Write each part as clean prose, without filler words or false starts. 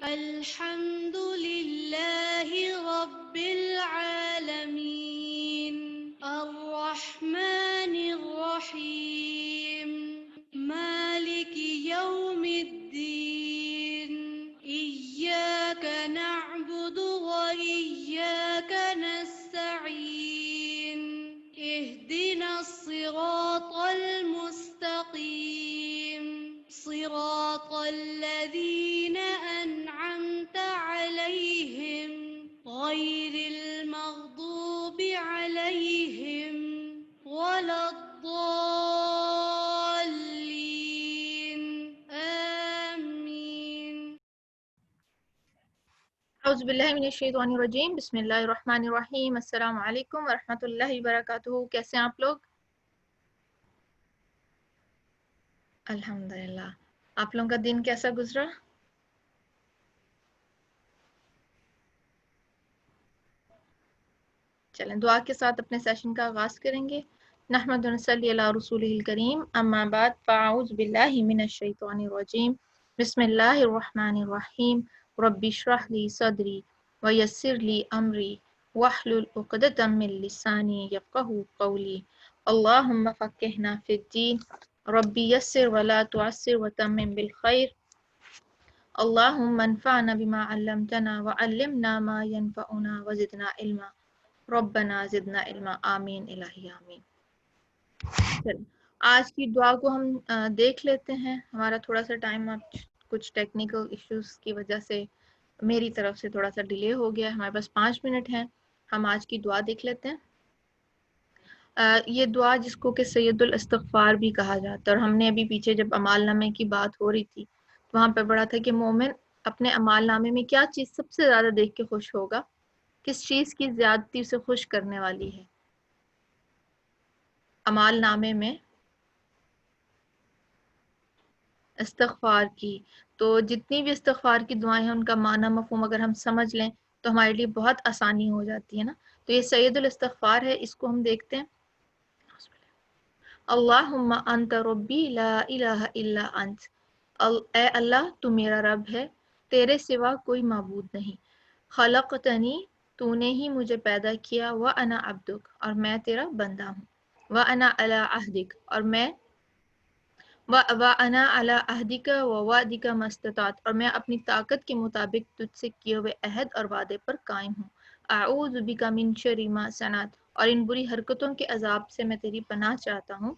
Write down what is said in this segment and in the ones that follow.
الحمد لله رب العالمين الرحمن الرحيم مالك يوم الدين إياك نعبد وإياك نستعين اهدنا الصراط المستقيم صراط الذين أنعمت عليهم غير المغضوب عليهم ولا الضالين آمين. اعوذ باللہ من الشیطان الرجیم بسم اللہ الرحمن الرحیم السلام علیکم ورحمۃ اللہ وبرکاتہ. کیسے ہیں آپ لوگ؟ الحمدللہ. آپ لوگوں کا دن کیسا گزرا؟ چلیں دعا کے ساتھ اپنے سیشن کا آغاز کریں گے. نحمد و نصلی علی رسولہ الکریم اما بعد فاعوذ باللہ من الشیطان الرجیم بسم اللہ الرحمن الرحیم رب اشرح لی صدری ویسر لی امری واحلل عقدۃ من لسانی یفقہوا قولی اللہم فقہنا فی الدین ربی یسر ولا تعسر وتمم بالخیر اللہم انفعنا بما علمتنا وعلمنا ما ينفعنا وزدنا علما ربنا زدنا علما آمین الہی آمین. آج کی دعا کو ہم دیکھ لیتے ہیں. ہمارا تھوڑا سا ٹائم کچھ ٹیکنیکل ایشوز کی وجہ سے میری طرف سے تھوڑا سا ڈیلے ہو گیا. ہمارے پاس 5 منٹ ہیں. ہم آج کی دعا دیکھ لیتے ہیں. یہ دعا جس کو کہ سید الاستغفار بھی کہا جاتا ہے، اور ہم نے ابھی پیچھے جب اعمال نامے کی بات ہو رہی تھی تو وہاں پہ پڑھا تھا کہ مومن اپنے اعمال نامے میں کیا چیز سب سے زیادہ دیکھ کے خوش ہوگا، کس چیز کی زیادتی اسے خوش کرنے والی ہے اعمال نامے میں استغفار کی. تو جتنی بھی استغفار کی دعائیں ہیں ان کا معنی مفہوم اگر ہم سمجھ لیں تو ہمارے لیے بہت آسانی ہو جاتی ہے نا. تو یہ سید الاستغفار ہے، اس کو ہم دیکھتے ہیں. اللہم انت ربی لا الہ الا انت، اے اللہ تو میرا رب ہے، تیرے سوا کوئی معبود نہیں. خلقتنی، تو نے ہی مجھے پیدا کیا، وانا عبدک، اور میں تیرا بندہ ہوں. وانا علی عہدک، اور میں وَأَنَا عَلَىٰ عَهْدِكَ وَوَعْدِكَ مَا اسْتَطَعْتُ، اور میں اپنی طاقت کے مطابق تجھ سے کیے ہوئے عہد اور وعدے پر قائم ہوں. اعوذ بک من شر ما صنعت، اور ان بری حرکتوں کے عذاب سے میں تیری پناہ چاہتا ہوں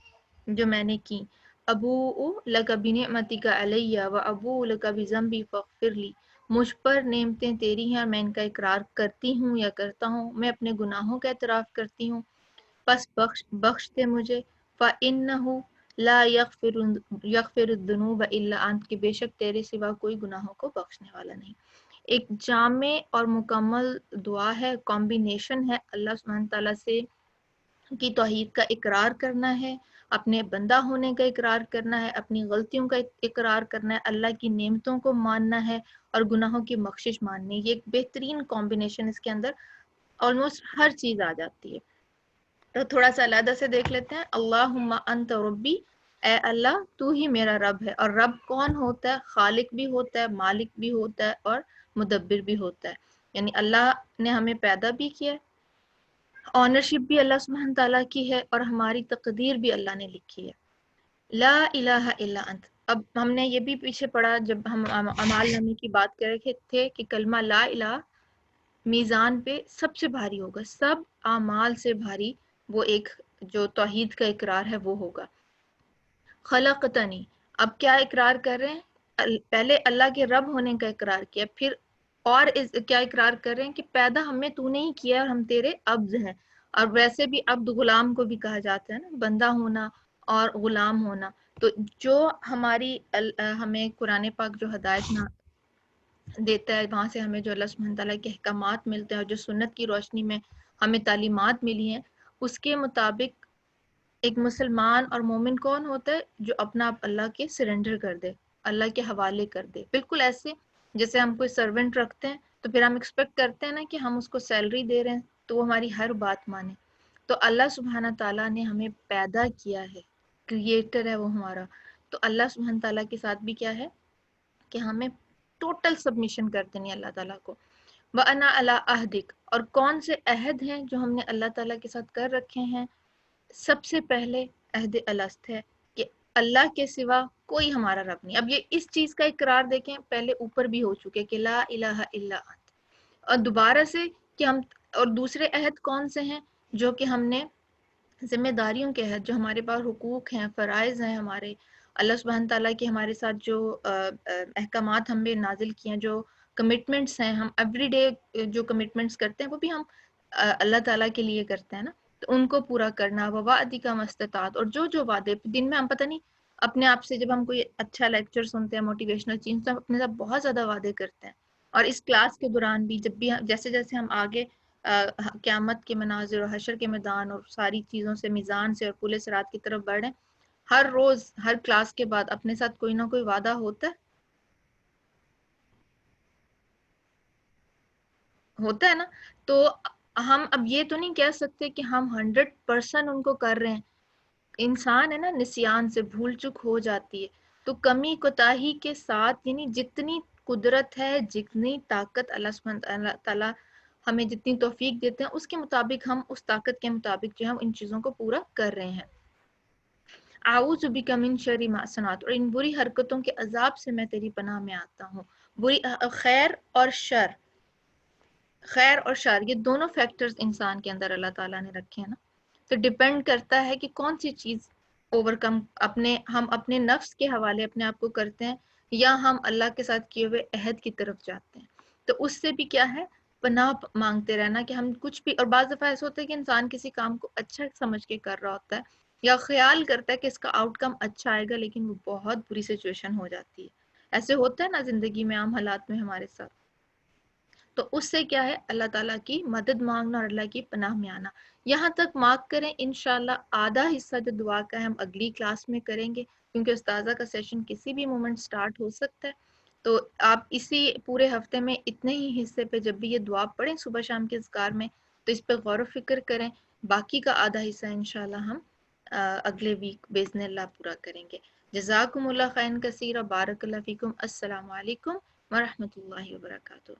جو میں نے کی. ابوء لک بنعمتک علی وابوء لک بذنبی فاغفر لی، مجھ پر نعمتیں تیری ہیں اور میں ان کا اقرار کرتی ہوں یا کرتا ہوں، میں اپنے گناہوں کا اعتراف کرتی ہوں، پس بخش دے مجھے. فإنہ لا یغفر الذنوب الا انت، کہ بے شک تیرے سوا کوئی گناہوں کو بخشنے والا نہیں. ایک جامع اور مکمل دعا ہے، کمبینیشن ہے. اللہ سبحانہ تعالیٰ سے کی توحید کا اقرار کرنا ہے، اپنے بندہ ہونے کا اقرار کرنا ہے، اپنی غلطیوں کا اقرار کرنا ہے، اللہ کی نعمتوں کو ماننا ہے اور گناہوں کی بخشش ماننی. یہ ایک بہترین کمبینیشن، اس کے اندر آلموسٹ ہر چیز آ جاتی ہے. تو تھوڑا سا علیحدہ سے دیکھ لیتے ہیں. اللہم انت ربی، اے اللہ تو ہی میرا رب ہے. اور رب کون ہوتا ہے؟ خالق بھی ہوتا ہے، مالک بھی ہوتا ہے اور مدبر بھی ہوتا ہے. یعنی اللہ نے ہمیں پیدا بھی کیا ہے، آنرشپ بھی اللہ سبحانہ تعالیٰ کی ہے، اور ہماری تقدیر بھی اللہ نے لکھی ہے. لا الہ الا انت. اب ہم نے یہ بھی پیچھے پڑھا جب ہم اعمال نامے کی بات کر رہے تھے کہ کلمہ لا الہ میزان پہ سب سے بھاری ہوگا، سب اعمال سے بھاری وہ ایک جو توحید کا اقرار ہے وہ ہوگا. خلقتنی، اب کیا اقرار کر رہے ہیں؟ پہلے اللہ کے رب ہونے کا اقرار کیا، پھر اور کیا اقرار کر رہے ہیں کہ پیدا ہمیں تو نے ہی کیا اور ہم تیرے عبد ہیں. اور ویسے بھی عبد غلام کو بھی کہا جاتا ہے نا، بندہ ہونا اور غلام ہونا. تو جو ہمیں قرآن پاک جو ہدایت دیتا ہے، وہاں سے ہمیں جو اللہ سبحانہ تعالیٰ کے احکامات ملتے ہیں اور جو سنت کی روشنی میں ہمیں تعلیمات ملی ہیں، اس کے مطابق ایک مسلمان اور مومن کون ہوتا ہے؟ جو اپنا آپ اللہ کے سرنڈر کر دے، اللہ کے حوالے کر دے. بالکل ایسے جیسے ہم کوئی سرونٹ رکھتے ہیں تو پھر ہم ایکسپیکٹ کرتے ہیں نا کہ ہم اس کو سیلری دے رہے ہیں تو وہ ہماری ہر بات مانے. تو اللہ سبحانہ تعالیٰ نے ہمیں پیدا کیا ہے، کریٹر ہے وہ ہمارا. تو اللہ سبحانہ تعالیٰ کے ساتھ بھی کیا ہے کہ ہمیں ٹوٹل سبمیشن کر دینی اللہ تعالیٰ کو. وَأَنَا عَلَىٰ عَهْدِكَ، اور کون سے عہد ہیں جو ہم نے اللہ تعالیٰ کے ساتھ کر رکھے ہیں. سب سے پہلے عہد الست ہے کہ اللہ کے سوا کوئی ہمارا رب نہیں. اب یہ اس چیز کا اقرار دیکھیں پہلے اوپر بھی ہو چکے کہ لا الہ الا انت، اور دوبارہ سے کہ ہم، اور دوسرے عہد کون سے ہیں جو کہ ہم نے ذمہ داریوں کے عہد، جو ہمارے پاس حقوق ہیں، فرائض ہیں ہمارے، اللہ سبحانہ تعالیٰ کے ہمارے ساتھ جو احکامات ہم نے نازل کیے ہیں، جو کمٹمنٹس ہیں، ہم ایوری ڈے جو کمٹمنٹس کرتے ہیں وہ بھی ہم اللہ تعالیٰ کے لیے کرتے ہیں نا، تو ان کو پورا کرنا. وَوَعْدِكَ مَا اسْتَطَعْتُ، اور جو وعدے دن میں ہم پتہ نہیں اپنے آپ سے، جب ہم کوئی اچھا لیکچر سنتے ہیں موٹیویشنل چیز، تو ہم اپنے ساتھ بہت زیادہ وعدے کرتے ہیں. اور اس کلاس کے دوران بھی جب بھی جیسے جیسے ہم آگے قیامت کے مناظر اور حشر کے میدان اور ساری چیزوں سے، میزان سے اور پل صراط کی طرف بڑھیں، ہر روز ہر کلاس کے بعد اپنے ساتھ کوئی نہ کوئی وعدہ ہوتا ہے نا. تو ہم اب یہ تو نہیں کہہ سکتے کہ ہم 100% ان کو کر رہے ہیں. انسان ہے نا، نسیان سے بھول چک ہو جاتی ہے، تو کمی کوتاہی کے ساتھ، یعنی جتنی قدرت ہے، جتنی طاقت اللہ سبحانہ تعالیٰ ہمیں جتنی توفیق دیتے ہیں، اس کے مطابق ہم اس طاقت کے مطابق جو ہم ان چیزوں کو پورا کر رہے ہیں. اعوذ بک من شر ما صنعت، اور ان بری حرکتوں کے عذاب سے میں تیری پناہ میں آتا ہوں. بری خیر اور شر، خیر اور شر یہ دونوں فیکٹرز انسان کے اندر اللہ تعالیٰ نے رکھے ہیں نا، تو ڈیپینڈ کرتا ہے کہ کون سی چیز اوورکم ہم اپنے نفس کے حوالے اپنے آپ کو کرتے ہیں، یا ہم اللہ کے ساتھ کیے ہوئے عہد کی طرف جاتے ہیں. تو اس سے بھی کیا ہے، پناہ مانگتے رہنا کہ ہم کچھ بھی. اور بعض دفعہ ایسا ہوتا ہے کہ انسان کسی کام کو اچھا سمجھ کے کر رہا ہوتا ہے، یا خیال کرتا ہے کہ اس کا آؤٹ کم اچھا آئے گا، لیکن وہ بہت بری سچویشن ہو جاتی ہے. ایسے ہوتا ہے نا زندگی میں، عام حالات میں ہمارے ساتھ. تو اس سے کیا ہے، اللہ تعالیٰ کی مدد مانگنا اور اللہ کی پناہ میں آنا. یہاں تک مارک کریں. انشاءاللہ آدھا حصہ جو دعا کا ہے ہم اگلی کلاس میں کریں گے، کیونکہ استاذہ کا سیشن کسی بھی مومنٹ سٹارٹ ہو سکتا ہے. تو آپ اسی پورے ہفتے میں اتنے ہی حصے پہ جب بھی یہ دعا پڑھیں صبح شام کے اذکار میں، تو اس پہ غور و فکر کریں. باقی کا آدھا حصہ انشاءاللہ ہم اگلے ویک باذن اللہ پورا کریں گے. جزاکم اللہ خیرا کثیرا، بارک اللہ فیکم. السلام علیکم ورحمۃ اللہ وبرکاتہ.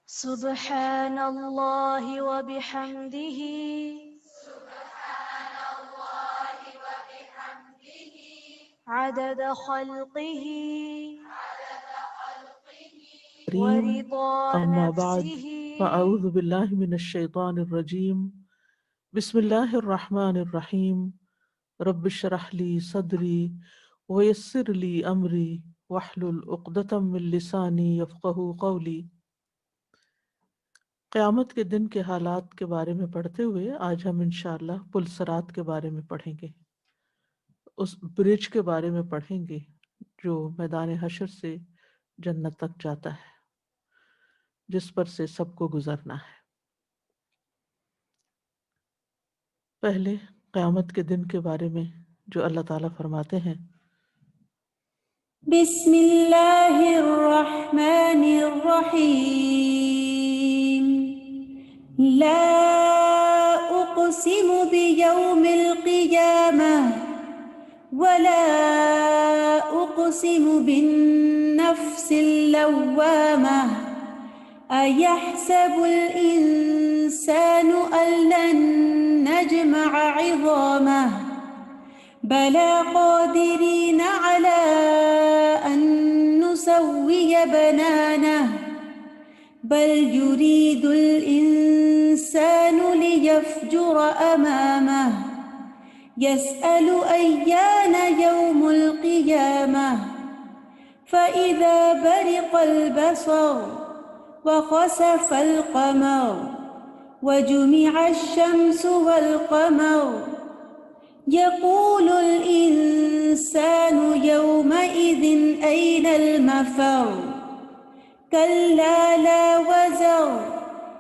سبحان اللہ وبحمدہ عدد خلقہ ورضا اما بعد نفسہ فاعوذ باللہ من الشیطان الرجیم بسم اللہ الرحمن الرحیم رب اشرح لی صدری ویسر لی امری واحلل عقدۃ من لسانی یفقہوا قولی. قیامت کے دن کے حالات کے بارے میں پڑھتے ہوئے آج ہم انشاءاللہ پل صراط کے بارے میں پڑھیں گے، اس برج کے بارے میں پڑھیں گے جو میدان حشر سے جنت تک جاتا ہے، جس پر سے سب کو گزرنا ہے. پہلے قیامت کے دن کے بارے میں جو اللہ تعالیٰ فرماتے ہیں، بسم اللہ الرحمن الرحیم لا اقسم بیوم القیامہ ولا اقسم بالنفس اللوامہ ایحسب الانسان ان لن نجمع عظامہ بلى قادرين على أن نسوي بنانه بل يريد الإنسان ليفجر أمامه يسأل أيان يوم القيامة فإذا برق البصر وخسف القمر وجمع الشمس والقمر يقول الإنسان يومئذ أين المفر كلا لا وزر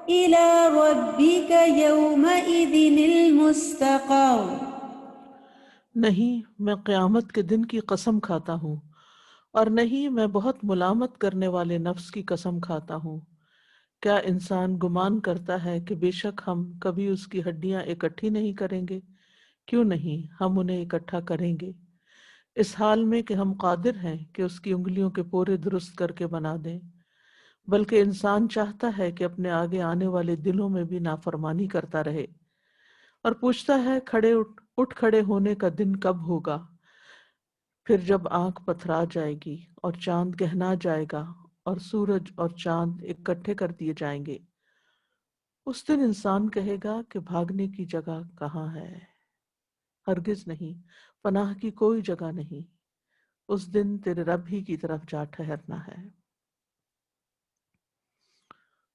إلى ربك يومئذ المستقر. نہیں میں قیامت کے دن کی قسم کھاتا ہوں، اور نہیں میں بہت ملامت کرنے والے نفس کی قسم کھاتا ہوں۔ کیا انسان گمان کرتا ہے کہ بے شک ہم کبھی اس کی ہڈیاں اکٹھی نہیں کریں گے؟ کیوں نہیں، ہم انہیں اکٹھا کریں گے، اس حال میں کہ ہم قادر ہیں کہ اس کی انگلیوں کے پورے درست کر کے بنا دیں۔ بلکہ انسان چاہتا ہے کہ اپنے آگے آنے والے دنوں میں بھی نافرمانی کرتا رہے، اور پوچھتا ہے اٹھ کھڑے ہونے کا دن کب ہوگا؟ پھر جب آنکھ پتھرا جائے گی اور چاند گہنا جائے گا اور سورج اور چاند اکٹھے کر دیے جائیں گے، اس دن انسان کہے گا کہ بھاگنے کی جگہ کہاں ہے؟ ہرگز نہیں، پناہ کی کوئی جگہ نہیں، اس دن تیرے رب ہی کی طرف جا ٹھہرنا ہے۔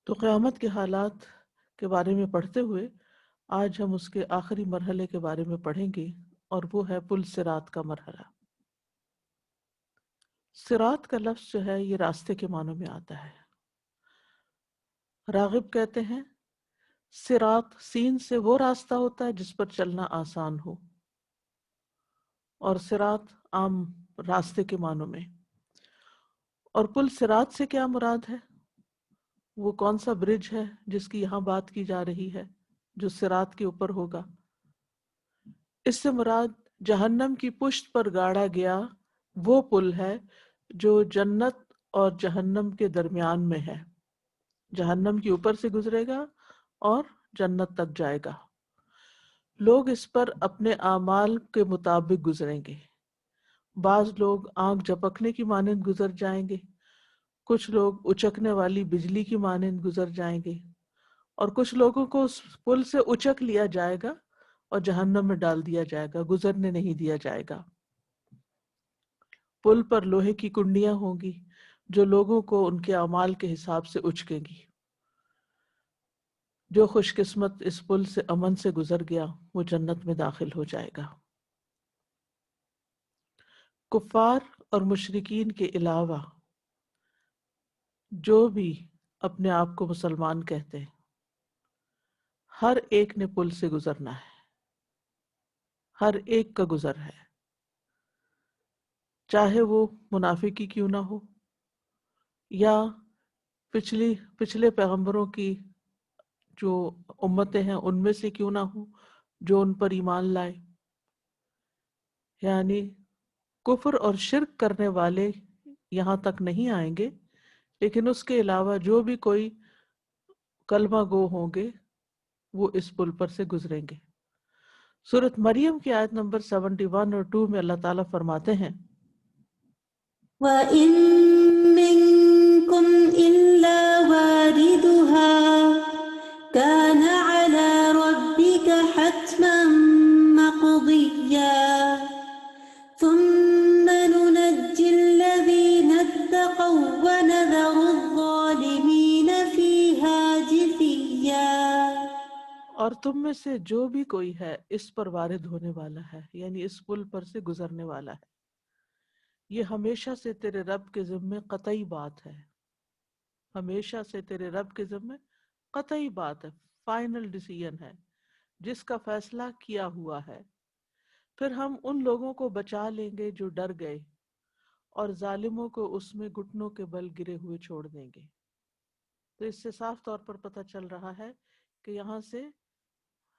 تو قیامت کے حالات کے بارے میں پڑھتے ہوئے آج ہم اس کے آخری مرحلے کے بارے میں پڑھیں گے، اور وہ ہے پل صراط کا مرحلہ۔ صراط کا لفظ جو ہے یہ راستے کے معنوں میں آتا ہے۔ راغب کہتے ہیں صراط سین سے وہ راستہ ہوتا ہے جس پر چلنا آسان ہو، اور صراط عام راستے کے معنوں میں۔ اور پل صراط سے کیا مراد ہے؟ وہ کون سا برج ہے جس کی یہاں بات کی جا رہی ہے جو صراط کے اوپر ہوگا؟ اس سے مراد جہنم کی پشت پر گاڑا گیا وہ پل ہے جو جنت اور جہنم کے درمیان میں ہے، جہنم کے اوپر سے گزرے گا اور جنت تک جائے گا۔ لوگ اس پر اپنے اعمال کے مطابق گزریں گے۔ بعض لوگ آنکھ جھپکنے کی مانند گزر جائیں گے، کچھ لوگ اچکنے والی بجلی کی مانند گزر جائیں گے، اور کچھ لوگوں کو اس پل سے اچک لیا جائے گا اور جہنم میں ڈال دیا جائے گا، گزرنے نہیں دیا جائے گا۔ پل پر لوہے کی کنڈیاں ہوں گی جو لوگوں کو ان کے اعمال کے حساب سے اچکیں گی۔ جو خوش قسمت اس پل سے امن سے گزر گیا وہ جنت میں داخل ہو جائے گا۔ کفار اور مشرکین کے علاوہ جو بھی اپنے آپ کو مسلمان کہتے ہیں، ہر ایک نے پل سے گزرنا ہے، ہر ایک کا گزر ہے، چاہے وہ منافقی کیوں نہ ہو، یا پچھلے پیغمبروں کی جو امتیں ہیں ان میں سے کیوں نہ ہو جو ان پر ایمان لائے۔ یعنی کفر اور شرک کرنے والے یہاں تک نہیں آئیں گے، لیکن اس کے علاوہ جو بھی کوئی کلمہ گو ہوں گے وہ اس پل پر سے گزریں گے۔ سورۃ مریم کی آیت نمبر 71 اور 2 میں اللہ تعالیٰ فرماتے ہیں وَإِن مِّنكُمْ إِلَّا وَارِدُهَا كَانَ عَلَى رَبِّكَ حَتْمًا مَّقْضِيًّا ثُمَّ نُنَجِّي الَّذِينَ اتَّقَوْا وَنَذَرُ الظَّالِمِينَ فِيهَا جِثِيًّا۔ اور تم میں سے جو بھی کوئی ہے اس پر وارد ہونے والا ہے، یعنی اس پل پر سے گزرنے والا ہے، یہ ہمیشہ سے تیرے رب کے ذمے قطعی بات ہے، ہمیشہ سے تیرے رب کے ذمے قطعی بات ہے، فائنل ڈیسیژن ہے، جس کا فیصلہ کیا ہوا ہے۔ پھر ہم ان لوگوں کو بچا لیں گے جو ڈر گئے، اور ظالموں کو اس میں گھٹنوں کے بل گرے ہوئے چھوڑ دیں گے۔ تو اس سے صاف طور پر پتہ چل رہا ہے کہ یہاں سے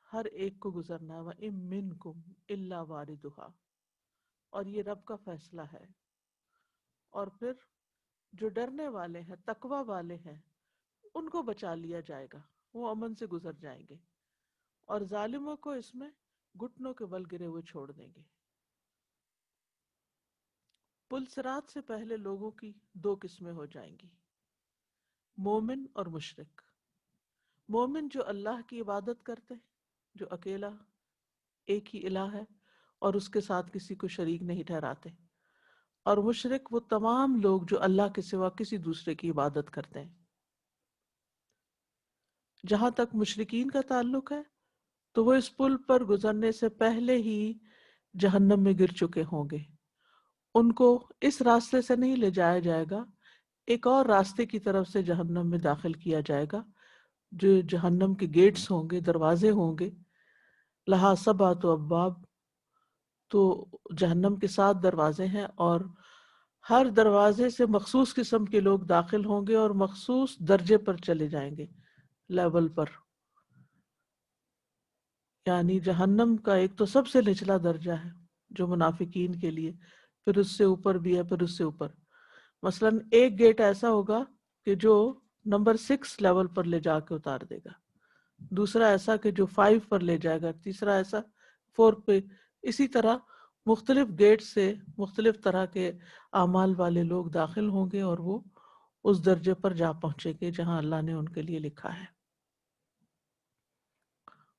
ہر ایک کو گزرنا ہے، وَإِن مِّنكُمْ إِلَّا وَارِدُهَا، اور یہ رب کا فیصلہ ہے۔ اور پھر جو ڈرنے والے ہیں، تقوی والے ہیں، ان کو بچا لیا جائے گا، وہ امن سے گزر جائیں گے، اور ظالموں کو اس میں گھٹنوں کے بل گرے ہوئے چھوڑ دیں گے۔ پل صراط سے پہلے لوگوں کی دو قسمیں ہو جائیں گی، مومن اور مشرک۔ مومن جو اللہ کی عبادت کرتے ہیں، جو اکیلا ایک ہی الہ ہے، اور اس کے ساتھ کسی کو شریک نہیں ٹھہراتے. اور مشرک وہ تمام لوگ جو اللہ کے سوا کسی دوسرے کی عبادت کرتے ہیں. جہاں تک مشرکین کا تعلق ہے تو وہ اس پل پر گزرنے سے پہلے ہی جہنم میں گر چکے ہوں گے. ان کو اس راستے سے نہیں لے جایا جائے گا، ایک اور راستے کی طرف سے جہنم میں داخل کیا جائے گا، جو جہنم کے گیٹس ہوں گے، دروازے ہوں گے. لہا سبعۃ ابواب، تو جہنم کے 7 دروازے ہیں، اور ہر دروازے سے مخصوص قسم کے لوگ داخل ہوں گے اور مخصوص درجے پر چلے جائیں گے، لیول پر. یعنی جہنم کا ایک تو سب سے نچلا درجہ ہے جو منافقین کے لیے، پھر اس سے اوپر بھی ہے، پھر اس سے اوپر. مثلا ایک گیٹ ایسا ہوگا کہ جو نمبر 6 لیول پر لے جا کے اتار دے گا، دوسرا ایسا کہ جو 5 پر لے جائے گا، تیسرا ایسا 4 پہ. اسی طرح مختلف گیٹ سے مختلف طرح کے اعمال والے لوگ داخل ہوں گے اور وہ اس درجے پر جا پہنچیں گے جہاں اللہ نے ان کے لیے لکھا ہے.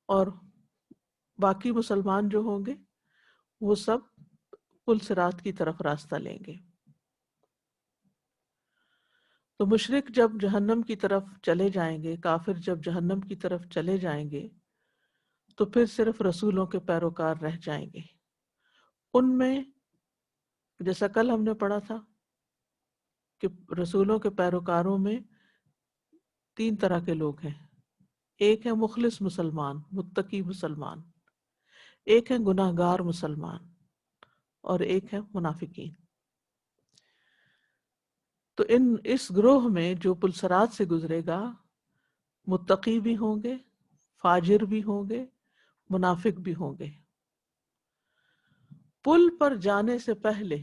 اور باقی مسلمان جو ہوں گے وہ سب پل صراط کی طرف راستہ لیں گے. تو مشرک جب جہنم کی طرف چلے جائیں گے، کافر جب جہنم کی طرف چلے جائیں گے، تو پھر صرف رسولوں کے پیروکار رہ جائیں گے. ان میں جیسا کل ہم نے پڑھا تھا کہ رسولوں کے پیروکاروں میں 3 طرح کے لوگ ہیں. ایک ہے مخلص مسلمان، متقی مسلمان، ایک ہے گناہ گار مسلمان، اور ایک ہے منافقین. تو اس گروہ میں جو پلسرات سے گزرے گا، متقی بھی ہوں گے، فاجر بھی ہوں گے، منافق بھی ہوں گے. پل پر جانے سے پہلے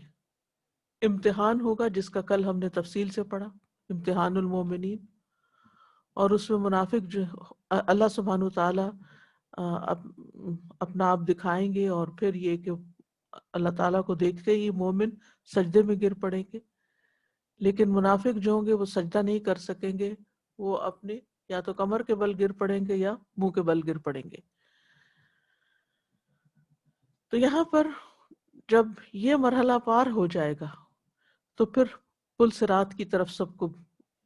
امتحان ہوگا جس کا کل ہم نے تفصیل سے پڑھا، امتحان المومنین. اور اس میں منافق جو اللہ سبحانہ وتعالی اپنا آپ دکھائیں گے، اور پھر یہ کہ اللہ تعالیٰ کو دیکھتے ہی مومن سجدے میں گر پڑیں گے. لیکن منافق جو ہوں گے وہ سجدہ نہیں کر سکیں گے، وہ اپنے یا تو کمر کے بل گر پڑیں گے یا منہ کے بل گر پڑیں گے. تو یہاں پر جب یہ مرحلہ پار ہو جائے گا تو پھر پل صراط کی طرف سب کو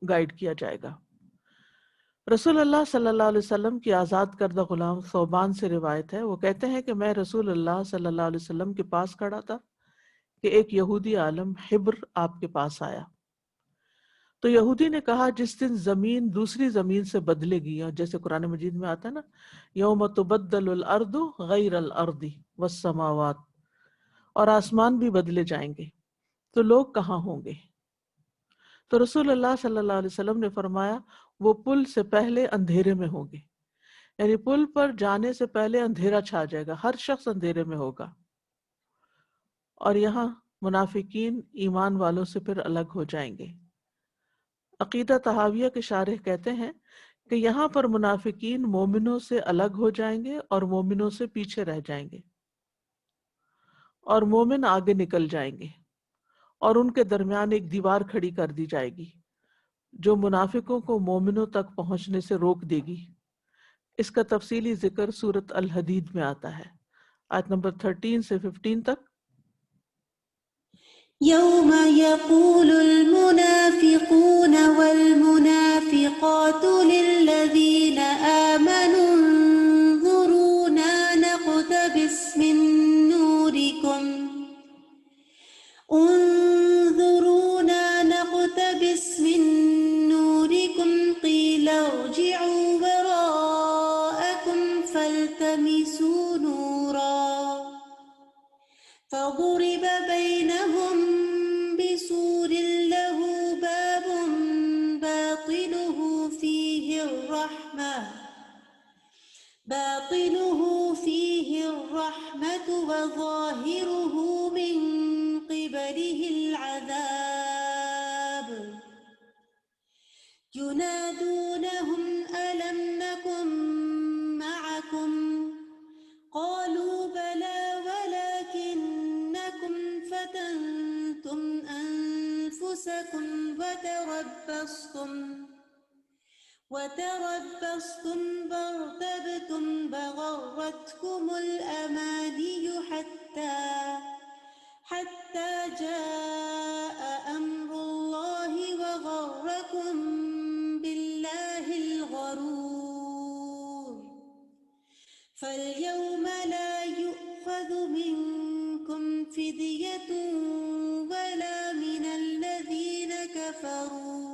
گائیڈ کیا جائے گا. رسول اللہ صلی اللہ علیہ وسلم کی آزاد کردہ غلام ثوبان سے روایت ہے، وہ کہتے ہیں کہ میں رسول اللہ صلی اللہ علیہ وسلم کے پاس کھڑا تھا کہ ایک یہودی عالم حبر آپ کے پاس آیا. تو یہودی نے کہا جس دن زمین دوسری زمین سے بدلے گی، اور جیسے قرآن مجید میں آتا ہے نا، یوم تبدل الارض غیر الارض والسماوات، اور آسمان بھی بدلے جائیں گے، تو لوگ کہاں ہوں گے؟ تو رسول اللہ صلی اللہ علیہ وسلم نے فرمایا وہ پل سے پہلے اندھیرے میں ہوں گے. یعنی پل پر جانے سے پہلے اندھیرا چھا جائے گا، ہر شخص اندھیرے میں ہوگا. اور یہاں منافقین ایمان والوں سے پھر الگ ہو جائیں گے. عقیدہ طحاویہ کے شارح کہتے ہیں کہ یہاں پر منافقین مومنوں سے الگ ہو جائیں گے اور مومنوں سے پیچھے رہ جائیں گے، اور مومن آگے نکل جائیں گے، اور ان کے درمیان ایک دیوار کھڑی کر دی جائے گی جو منافقوں کو مومنوں تک پہنچنے سے روک دے گی. اس کا تفصیلی ذکر سورۃ الحدید میں آتا ہے، آیت نمبر 13 سے 15 تک. يوم يقول المنافقون والمنافقات للذين آمنوا انظرونا نقتبس من نوركم قيل ارجعوا وراءكم فالتمسوا نورا فضرب بينهم بسور له باب باطنه فيه الرحمة وظاهره من قبله العذاب ينادونهم ألم نكن معكم قالوا بلى ولكنكم فتنتم أنفسكم وتربصتم وارتبتم وغرتكم الأماني حتى حتى جاء أمر الله وغركم بالله الغرور فاليوم لا يؤخذ منكم فدية ولا من الذين كفروا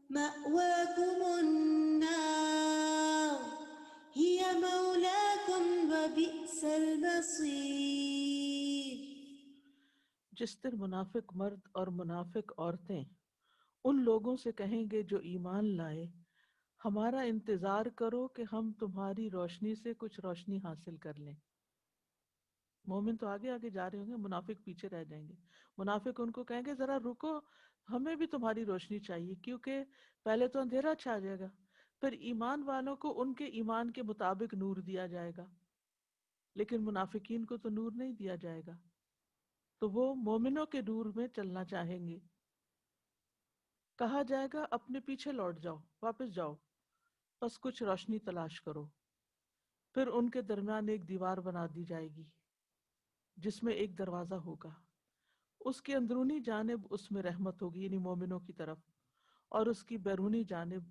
مأواكم النار هي مولاكم وبئس المصير. جس دن منافق مرد اور منافق عورتیں ان لوگوں سے کہیں گے جو ایمان لائے، ہمارا انتظار کرو کہ ہم تمہاری روشنی سے کچھ روشنی حاصل کر لیں. مومن تو آگے آگے جا رہے ہوں گے، منافق پیچھے رہ جائیں گے. منافق ان کو کہیں گے ذرا رکو، ہمیں بھی تمہاری روشنی چاہیے، کیونکہ پہلے تو اندھیرا چھا جائے گا، پھر ایمان والوں کو ان کے ایمان کے مطابق نور دیا جائے گا، لیکن منافقین کو تو نور نہیں دیا جائے گا، تو وہ مومنوں کے نور میں چلنا چاہیں گے. کہا جائے گا اپنے پیچھے لوٹ جاؤ، واپس جاؤ، بس کچھ روشنی تلاش کرو. پھر ان کے درمیان ایک دیوار بنا دی جائے گی جس میں ایک دروازہ ہوگا، اس کی اندرونی جانب اس میں رحمت ہوگی، یعنی مومنوں کی طرف، اور اس کی بیرونی جانب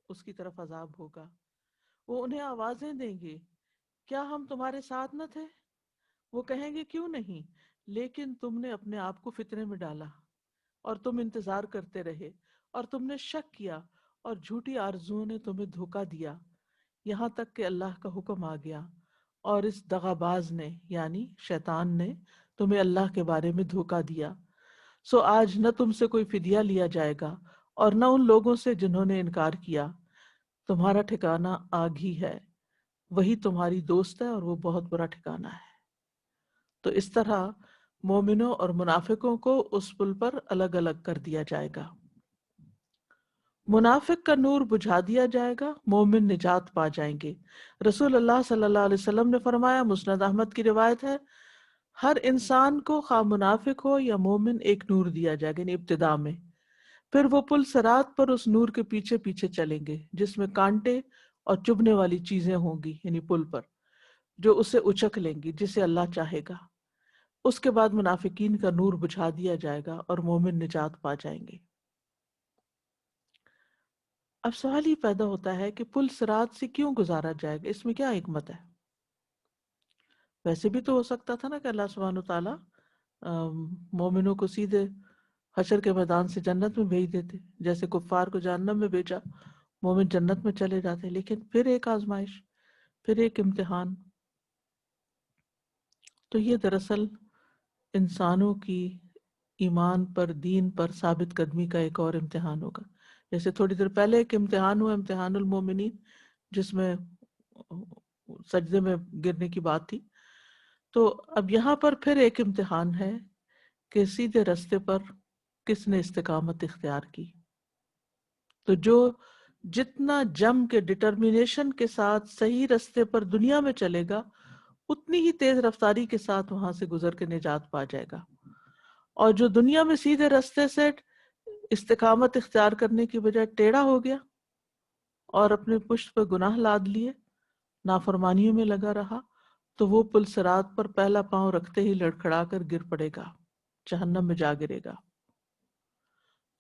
اس کی طرف عذاب ہوگا. وہ انہیں آوازیں دیں گے، کیا ہم تمہارے ساتھ نہ تھے؟ وہ کہیں گے کیوں نہیں، لیکن تم نے اپنے آپ کو فتنے میں ڈالا اور تم انتظار کرتے رہے اور تم نے شک کیا اور جھوٹی آرزوؤں نے تمہیں دھوکہ دیا، یہاں تک کہ اللہ کا حکم آ گیا اور اس دغاباز نے یعنی شیطان نے تمہیں اللہ کے بارے میں دھوکہ دیا. سو آج نہ تم سے کوئی فدیہ لیا جائے گا اور نہ ان لوگوں سے جنہوں نے انکار کیا. تمہارا ٹھکانہ آگ ہی ہے، وہی تمہاری دوست ہے اور وہ بہت برا ٹھکانہ ہے. تو اس طرح مومنوں اور منافقوں کو اس پل پر الگ الگ کر دیا جائے گا. منافق کا نور بجھا دیا جائے گا، مومن نجات پا جائیں گے. رسول اللہ صلی اللہ علیہ وسلم نے فرمایا، مسند احمد کی روایت ہے، ہر انسان کو خواہ منافق ہو یا مومن ایک نور دیا جائے گا، یعنی ابتدا میں. پھر وہ پل صراط پر اس نور کے پیچھے پیچھے چلیں گے جس میں کانٹے اور چبھنے والی چیزیں ہوں گی، یعنی پل پر، جو اسے اچک لیں گی جسے اللہ چاہے گا. اس کے بعد منافقین کا نور بجھا دیا جائے گا اور مومن نجات پا جائیں گے. اب سوال یہ پیدا ہوتا ہے کہ پل صراط سے کیوں گزارا جائے گا، اس میں کیا حکمت ہے؟ ویسے بھی تو ہو سکتا تھا نا کہ اللہ سبحانہ وتعالیٰ مومنوں کو سیدھے حشر کے میدان سے جنت میں بھیج دیتے، جیسے کفار کو جہنم میں بھیجا، مومن جنت میں چلے جاتے. لیکن پھر ایک آزمائش، پھر ایک امتحان. تو یہ دراصل انسانوں کی ایمان پر، دین پر ثابت قدمی کا ایک اور امتحان ہوگا. جیسے تھوڑی دیر پہلے ایک امتحان ہوا، امتحان المومنین، جس میں سجدے میں گرنے کی بات تھی. تو اب یہاں پر پھر ایک امتحان ہے کہ سیدھے راستے پر کس نے استقامت اختیار کی. تو جو جتنا جم کے ڈٹرمینیشن کے ساتھ صحیح راستے پر دنیا میں چلے گا، اتنی ہی تیز رفتاری کے ساتھ وہاں سے گزر کے نجات پا جائے گا. اور جو دنیا میں سیدھے راستے سے استقامت اختیار کرنے کی بجائے ٹیڑھا ہو گیا اور اپنے پشت پر گناہ لاد لیے، نافرمانیوں میں لگا رہا، تو وہ پل صراط پر پہلا پاؤں رکھتے ہی لڑکھڑا کر گر پڑے گا، جہنم میں جا گرے گا.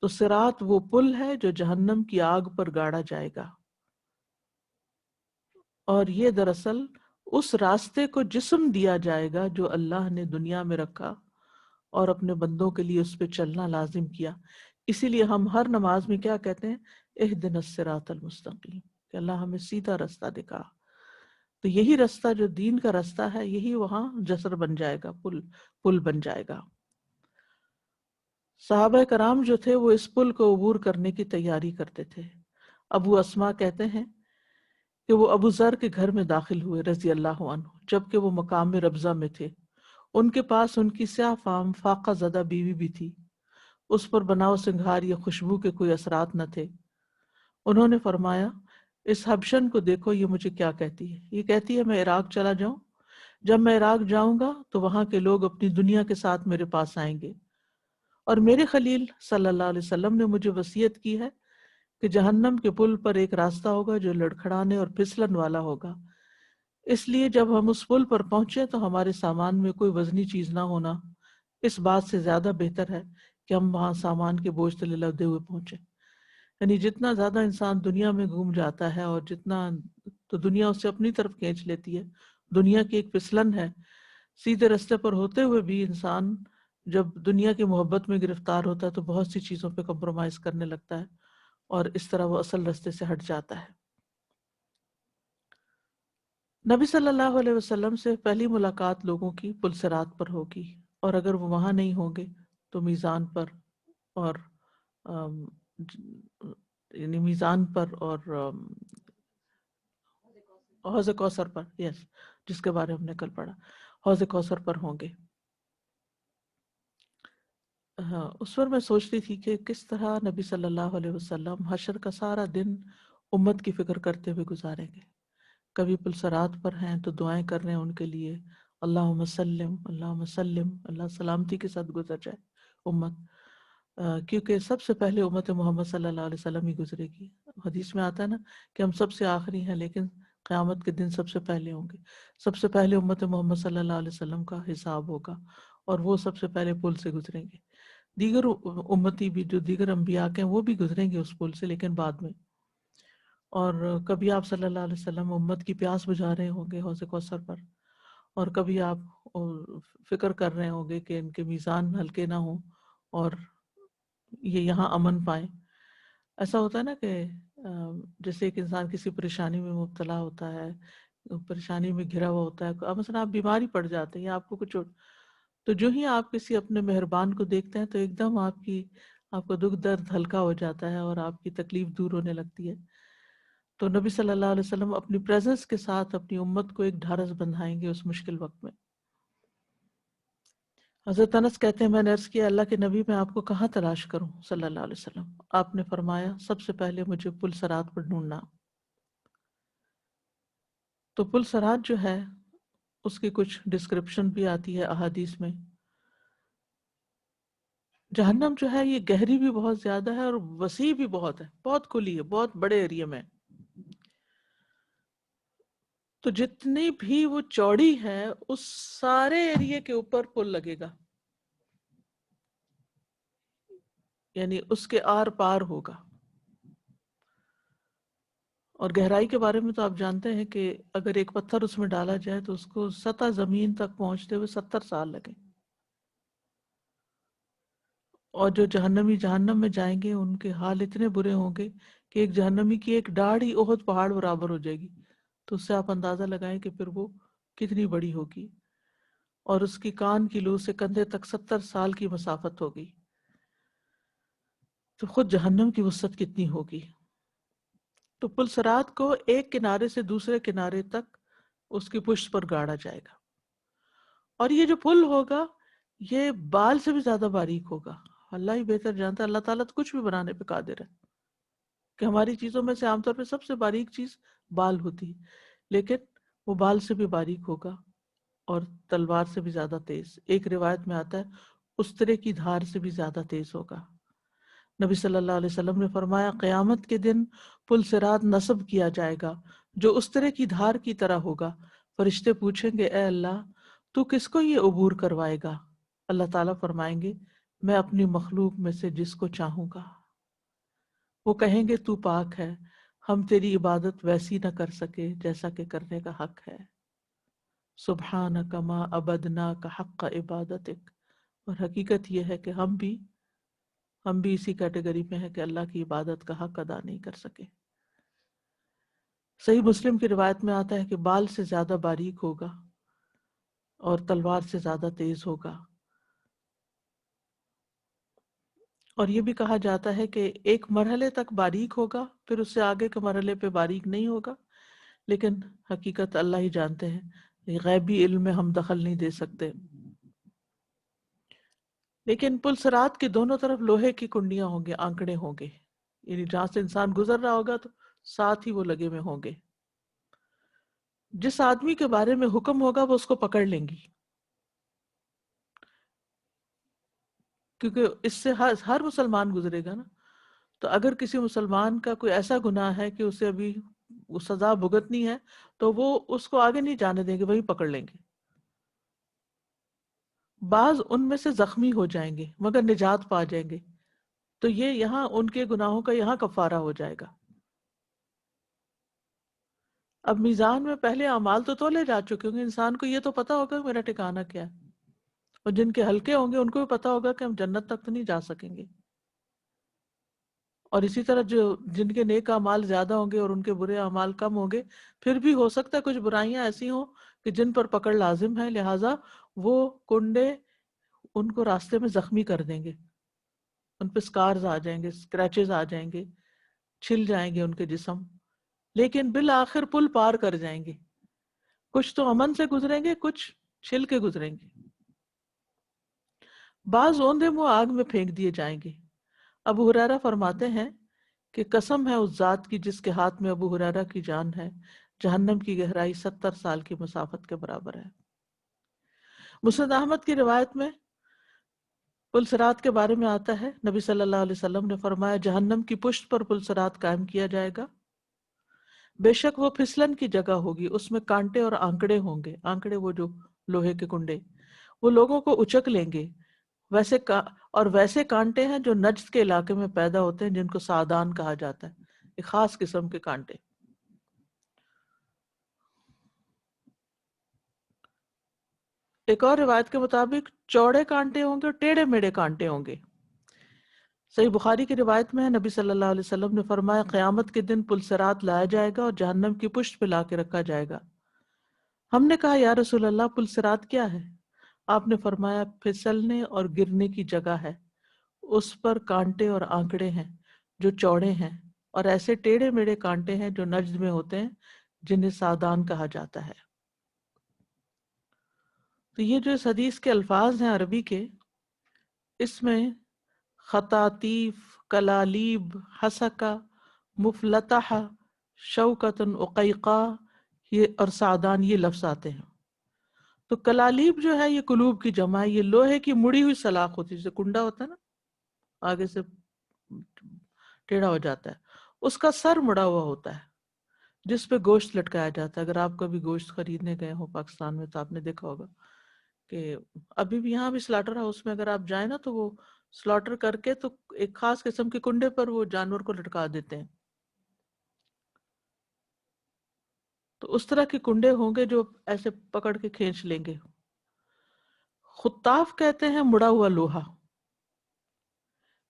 تو صراط وہ پل ہے جو جہنم کی آگ پر گاڑا جائے گا. اور یہ دراصل اس راستے کو جسم دیا جائے گا جو اللہ نے دنیا میں رکھا اور اپنے بندوں کے لیے اس پہ چلنا لازم کیا. اسی لیے ہم ہر نماز میں کیا کہتے ہیں؟ اہدنا الصراط المستقیم، کہ اللہ ہمیں سیدھا راستہ دکھا. تو یہی راستہ جو دین کا راستہ ہے، یہی وہاں جسر بن جائے گا، پل بن جائے گا. صحابہ کرام جو تھے وہ اس پل کو عبور کرنے کی تیاری کرتے تھے. ابو اسما کہتے ہیں کہ وہ ابو ذر کے گھر میں داخل ہوئے رضی اللہ عنہ، جبکہ وہ مقام ربضہ میں تھے. ان کے پاس ان کی سیاہ فام فاقہ زدہ بیوی بھی تھی، اس پر بناؤ سنگھار یا خوشبو کے کوئی اثرات نہ تھے. انہوں نے فرمایا، اس حبشن کو دیکھو، یہ مجھے کیا کہتی ہے. یہ کہتی ہے میں عراق چلا جاؤں، جب میں عراق جاؤں گا تو وہاں کے لوگ اپنی دنیا کے ساتھ میرے پاس آئیں گے، اور میرے خلیل صلی اللہ علیہ وسلم نے مجھے وصیت کی ہے کہ جہنم کے پل پر ایک راستہ ہوگا جو لڑکھڑانے اور پھسلن والا ہوگا. اس لیے جب ہم اس پل پر پہنچے تو ہمارے سامان میں کوئی وزنی چیز نہ ہونا اس بات سے زیادہ بہتر ہے کہ ہم وہاں سامان کے بوجھ تلے لدے ہوئے پہنچے. یعنی جتنا زیادہ انسان دنیا میں گھوم جاتا ہے اور جتنا تو دنیا اسے اپنی طرف کھینچ لیتی ہے. دنیا کی ایک پھسلن ہے. سیدھے راستے پر ہوتے ہوئے بھی انسان جب دنیا کی محبت میں گرفتار ہوتا ہے تو بہت سی چیزوں پہ کمپرومائز کرنے لگتا ہے اور اس طرح وہ اصل راستے سے ہٹ جاتا ہے. نبی صلی اللہ علیہ وسلم سے پہلی ملاقات لوگوں کی پلسرات پر ہوگی، اور اگر وہ وہاں نہیں ہوں گے تو میزان پر اور آم، یعنی میزان پر اور حوض کوثر پر، یس، جس کے بارے میں ہم نے کل پڑھا، حوض کوثر پر ہوں گے. ہاں، اس پر میں سوچ رہی تھی کہ کس طرح نبی صلی اللہ علیہ وسلم حشر کا سارا دن امت کی فکر کرتے ہوئے گزاریں گے. کبھی پلسرات پر ہیں تو دعائیں کر رہے ہیں ان کے لیے، اللہم سلم اللہم سلم، اللہ سلامتی کے ساتھ گزر جائے امت. کیونکہ سب سے پہلے امت محمد صلی اللہ علیہ وسلم ہی گزرے گی. حدیث میں آتا ہے نا کہ ہم سب سے آخری ہیں لیکن قیامت کے دن سب سے پہلے ہوں گے. سب سے پہلے امت محمد صلی اللہ علیہ وسلم کا حساب ہوگا اور وہ سب سے پہلے پل سے گزریں گے. دیگر امتی بھی جو دیگر انبیاء کے ہیں وہ بھی گزریں گے اس پل سے، لیکن بعد میں. اور کبھی آپ صلی اللہ علیہ وسلم امت کی پیاس بجھا رہے ہوں گے حوض کوثر پر، اور کبھی آپ فکر کر رہے ہوں گے کہ ان کے میزان ہلکے نہ ہوں اور یہ یہاں امن پائیں. ایسا ہوتا ہے نا کہ جیسے ایک انسان کسی پریشانی میں مبتلا ہوتا ہے، پریشانی میں گھرا ہوا ہوتا ہے، مثلا آپ بیماری پڑ جاتے ہیں یا آپ کو کچھ تو جو ہی آپ کسی اپنے مہربان کو دیکھتے ہیں تو ایک دم آپ کا دکھ درد ہلکا ہو جاتا ہے اور آپ کی تکلیف دور ہونے لگتی ہے. تو نبی صلی اللہ علیہ وسلم اپنی پریزنس کے ساتھ اپنی امت کو ایک ڈھارس بندھائیں گے اس مشکل وقت میں. حضرت انس کہتے ہیں میں نے عرض کیا اللہ کے نبی میں آپ کو کہاں تلاش کروں صلی اللہ علیہ وسلم. آپ نے فرمایا سب سے پہلے مجھے پل صراط پر ڈھونڈنا. تو پل صراط جو ہے اس کی کچھ ڈسکرپشن بھی آتی ہے احادیث میں. جہنم جو ہے یہ گہری بھی بہت زیادہ ہے اور وسیع بھی بہت ہے، بہت کھلی ہے، بہت بڑے ایریا میں. تو جتنی بھی وہ چوڑی ہے اس سارے ایریے کے اوپر پل لگے گا، یعنی اس کے آر پار ہوگا. اور گہرائی کے بارے میں تو آپ جانتے ہیں کہ اگر ایک پتھر اس میں ڈالا جائے تو اس کو سطح زمین تک پہنچتے ہوئے 70 سال لگیں. اور جو جہنمی جہنم میں جائیں گے ان کے حال اتنے برے ہوں گے کہ ایک جہنمی کی ایک ڈاڑھ ہی احد پہاڑ برابر ہو جائے گی. تو اس سے آپ اندازہ لگائیں کہ پھر وہ کتنی بڑی ہوگی. اور اس کی کان کی لو سے کندھے تک 70 سال کی مسافت ہوگی. تو خود جہنم کی وسعت کتنی ہوگی. تو پل صراط کو ایک کنارے سے دوسرے کنارے تک اس کی پشت پر گاڑا جائے گا. اور یہ جو پل ہوگا یہ بال سے بھی زیادہ باریک ہوگا. اللہ ہی بہتر جانتا ہے، اللہ تعالیٰ تو کچھ بھی بنانے پہ قادر ہے کہ ہماری چیزوں میں سے عام طور پہ سب سے باریک چیز بال ہوتی ہے، لیکن وہ بال سے بھی باریک ہوگا اور تلوار سے بھی زیادہ تیز. ایک روایت میں آتا ہے استرے کی دھار سے بھی زیادہ تیز ہوگا. نبی صلی اللہ علیہ وسلم نے فرمایا قیامت کے دن پل صراط نصب کیا جائے گا جو استرے کی دھار کی طرح ہوگا. فرشتے پوچھیں گے اے اللہ تو کس کو یہ عبور کروائے گا؟ اللہ تعالیٰ فرمائیں گے میں اپنی مخلوق میں سے جس کو چاہوں گا. وہ کہیں گے تو پاک ہے، ہم تیری عبادت ویسی نہ کر سکے جیسا کہ کرنے کا حق ہے. سبحانک ما عبدناک حق عبادتک. اور حقیقت یہ ہے کہ ہم بھی اسی کیٹیگری میں ہیں کہ اللہ کی عبادت کا حق ادا نہیں کر سکے. صحیح مسلم کی روایت میں آتا ہے کہ بال سے زیادہ باریک ہوگا اور تلوار سے زیادہ تیز ہوگا. اور یہ بھی کہا جاتا ہے کہ ایک مرحلے تک باریک ہوگا پھر اس سے آگے کے مرحلے پہ باریک نہیں ہوگا، لیکن حقیقت اللہ ہی جانتے ہیں، یہ غیبی علم میں ہم دخل نہیں دے سکتے. لیکن پل صراط کے دونوں طرف لوہے کی کنڈیاں ہوں گے، آنکڑے ہوں گے، یعنی جہاں سے انسان گزر رہا ہوگا تو ساتھ ہی وہ لگے ہوئے ہوں گے. جس آدمی کے بارے میں حکم ہوگا وہ اس کو پکڑ لیں گی، کیونکہ اس سے ہر مسلمان گزرے گا نا. تو اگر کسی مسلمان کا کوئی ایسا گناہ ہے کہ اسے ابھی وہ سزا بھگتنی ہے تو وہ اس کو آگے نہیں جانے دیں گے، وہی پکڑ لیں گے. بعض ان میں سے زخمی ہو جائیں گے مگر نجات پا جائیں گے، تو یہ یہاں ان کے گناہوں کا یہاں کفارہ ہو جائے گا. اب میزان میں پہلے اعمال تو تولے جا چکے ہوں گے، انسان کو یہ تو پتا ہوگا کہ میرا ٹھکانہ کیا ہے، اور جن کے ہلکے ہوں گے ان کو بھی پتا ہوگا کہ ہم جنت تک تو نہیں جا سکیں گے. اور اسی طرح جن کے نیک اعمال زیادہ ہوں گے اور ان کے برے اعمال کم ہوں گے، پھر بھی ہو سکتا ہے کچھ برائیاں ایسی ہوں کہ جن پر پکڑ لازم ہے، لہٰذا وہ کنڈے ان کو راستے میں زخمی کر دیں گے، ان پہ سکارز آ جائیں گے، اسکریچز آ جائیں گے، چھل جائیں گے ان کے جسم، لیکن بالآخر پل پار کر جائیں گے. کچھ تو امن سے گزریں گے، کچھ چھل کے گزریں گے. بعض اوندے منہ آگ میں پھینک دیے جائیں گے. ابو ہریرہ فرماتے ہیں کہ قسم ہے اس ذات کی جس کے ہاتھ میں ابو ہریرہ کی جان ہے، جہنم کی گہرائی 70 سال کی مسافت کے برابر ہے. مسند احمد کی روایت میں پل صراط کے بارے میں آتا ہے، نبی صلی اللہ علیہ وسلم نے فرمایا جہنم کی پشت پر پل صراط قائم کیا جائے گا، بے شک وہ پھسلن کی جگہ ہوگی، اس میں کانٹے اور آنکڑے ہوں گے. آنکڑے وہ جو لوہے کے کنڈے، وہ لوگوں کو اچک لیں گے. ویسے کانٹے ہیں جو نجد کے علاقے میں پیدا ہوتے ہیں، جن کو سعدان کہا جاتا ہے، ایک خاص قسم کے کانٹے. ایک اور روایت کے مطابق چوڑے کانٹے ہوں گے اور ٹیڑھے میڑے کانٹے ہوں گے. صحیح بخاری کی روایت میں ہے، نبی صلی اللہ علیہ وسلم نے فرمایا قیامت کے دن پل صراط لایا جائے گا اور جہنم کی پشت پہ لا کے رکھا جائے گا. ہم نے کہا یا رسول اللہ پل صراط کیا ہے؟ آپ نے فرمایا پھسلنے اور گرنے کی جگہ ہے، اس پر کانٹے اور آنکڑے ہیں جو چوڑے ہیں، اور ایسے ٹیڑھے میڑے کانٹے ہیں جو نجد میں ہوتے ہیں، جنہیں سادان کہا جاتا ہے. تو یہ جو اس حدیث کے الفاظ ہیں عربی کے، اس میں خطاطیف، کلالیب، حسکہ، مفلطہ، شوکتن، عقیقہ یہ اور سعدان یہ لفظ آتے ہیں. تو کلالیب جو ہے یہ قلوب کی جمع ہے، یہ لوہے کی مڑی ہوئی سلاخ ہوتی ہے، جیسے کنڈا ہوتا ہے نا آگے سے ٹیڑھا ہو جاتا ہے، اس کا سر مڑا ہوا ہوتا ہے جس پہ گوشت لٹکایا جاتا ہے. اگر آپ کبھی گوشت خریدنے گئے ہو پاکستان میں تو آپ نے دیکھا ہوگا کہ ابھی بھی یہاں بھی سلاٹر ہاؤس میں اگر آپ جائیں نا تو وہ سلاٹر کر کے تو ایک خاص قسم کے کنڈے پر وہ جانور کو لٹکا دیتے ہیں. تو اس طرح کے کنڈے ہوں گے جو ایسے پکڑ کے کھینچ لیں گے. خطاف کہتے ہیں مڑا ہوا لوہا،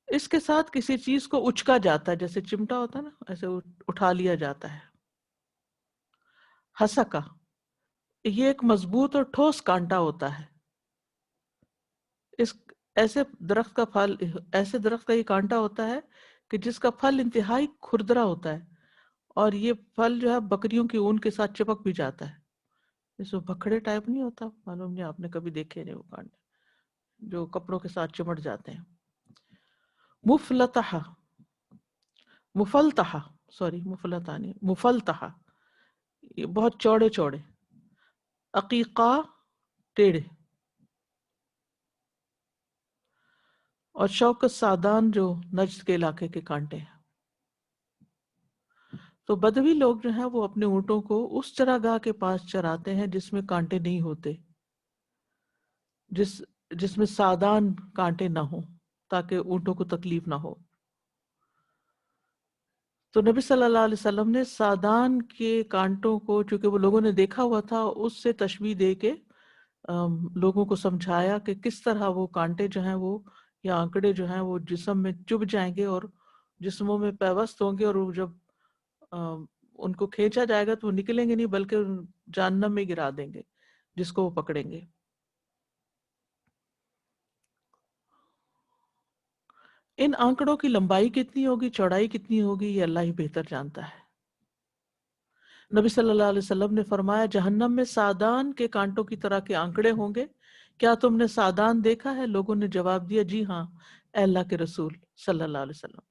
اس کے ساتھ کسی چیز کو اچکا جاتا ہے، جیسے چمٹا ہوتا ہے نا ایسے اٹھا لیا جاتا ہے. حسکا یہ ایک مضبوط اور ٹھوس کانٹا ہوتا ہے. اس ایسے درخت کا یہ کانٹا ہوتا ہے کہ جس کا پھل انتہائی کھردرا ہوتا ہے، اور یہ پھل جو ہے بکریوں کی اون کے ساتھ چپک بھی جاتا ہے. جیسے بکھڑے ٹائپ نہیں ہوتا، معلوم نہیں آپ نے کبھی دیکھے نہیں وہ کانٹے جو کپڑوں کے ساتھ چمٹ جاتے ہیں. مفلطہ مفلطہ سوری مفلطہ نہیں مفلطہ یہ بہت چوڑے چوڑے. عقیقہ ٹیڑھے، اور شوکت سعدان جو نجد کے علاقے کے کانٹے ہیں. تو بدوی لوگ جو ہیں وہ اپنے اونٹوں کو اس چراگاہ کے پاس چراتے ہیں جس میں کانٹے نہیں ہوتے، جس میں سعدان کانٹے نہ ہوں، تاکہ اونٹوں کو تکلیف نہ ہو. تو نبی صلی اللہ علیہ وسلم نے سعدان کے کانٹوں کو، چونکہ وہ لوگوں نے دیکھا ہوا تھا، اس سے تشبیہ دے کے لوگوں کو سمجھایا کہ کس طرح وہ کانٹے جو ہیں وہ یا آنکڑے جو ہیں وہ جسم میں چبھ جائیں گے اور جسموں میں پیوست ہوں گے، اور وہ جب ان کو کھینچا جائے گا تو وہ نکلیں گے نہیں بلکہ جہنم میں گرا دیں گے جس کو وہ پکڑیں گے. ان آنکڑوں کی لمبائی کتنی ہوگی، چوڑائی کتنی ہوگی، یہ اللہ ہی بہتر جانتا ہے. نبی صلی اللہ علیہ وسلم نے فرمایا جہنم میں سعدان کے کانٹوں کی طرح کے آنکڑے ہوں گے، کیا تم نے سعدان دیکھا ہے؟ لوگوں نے جواب دیا جی ہاں اے اللہ کے رسول صلی اللہ علیہ وسلم.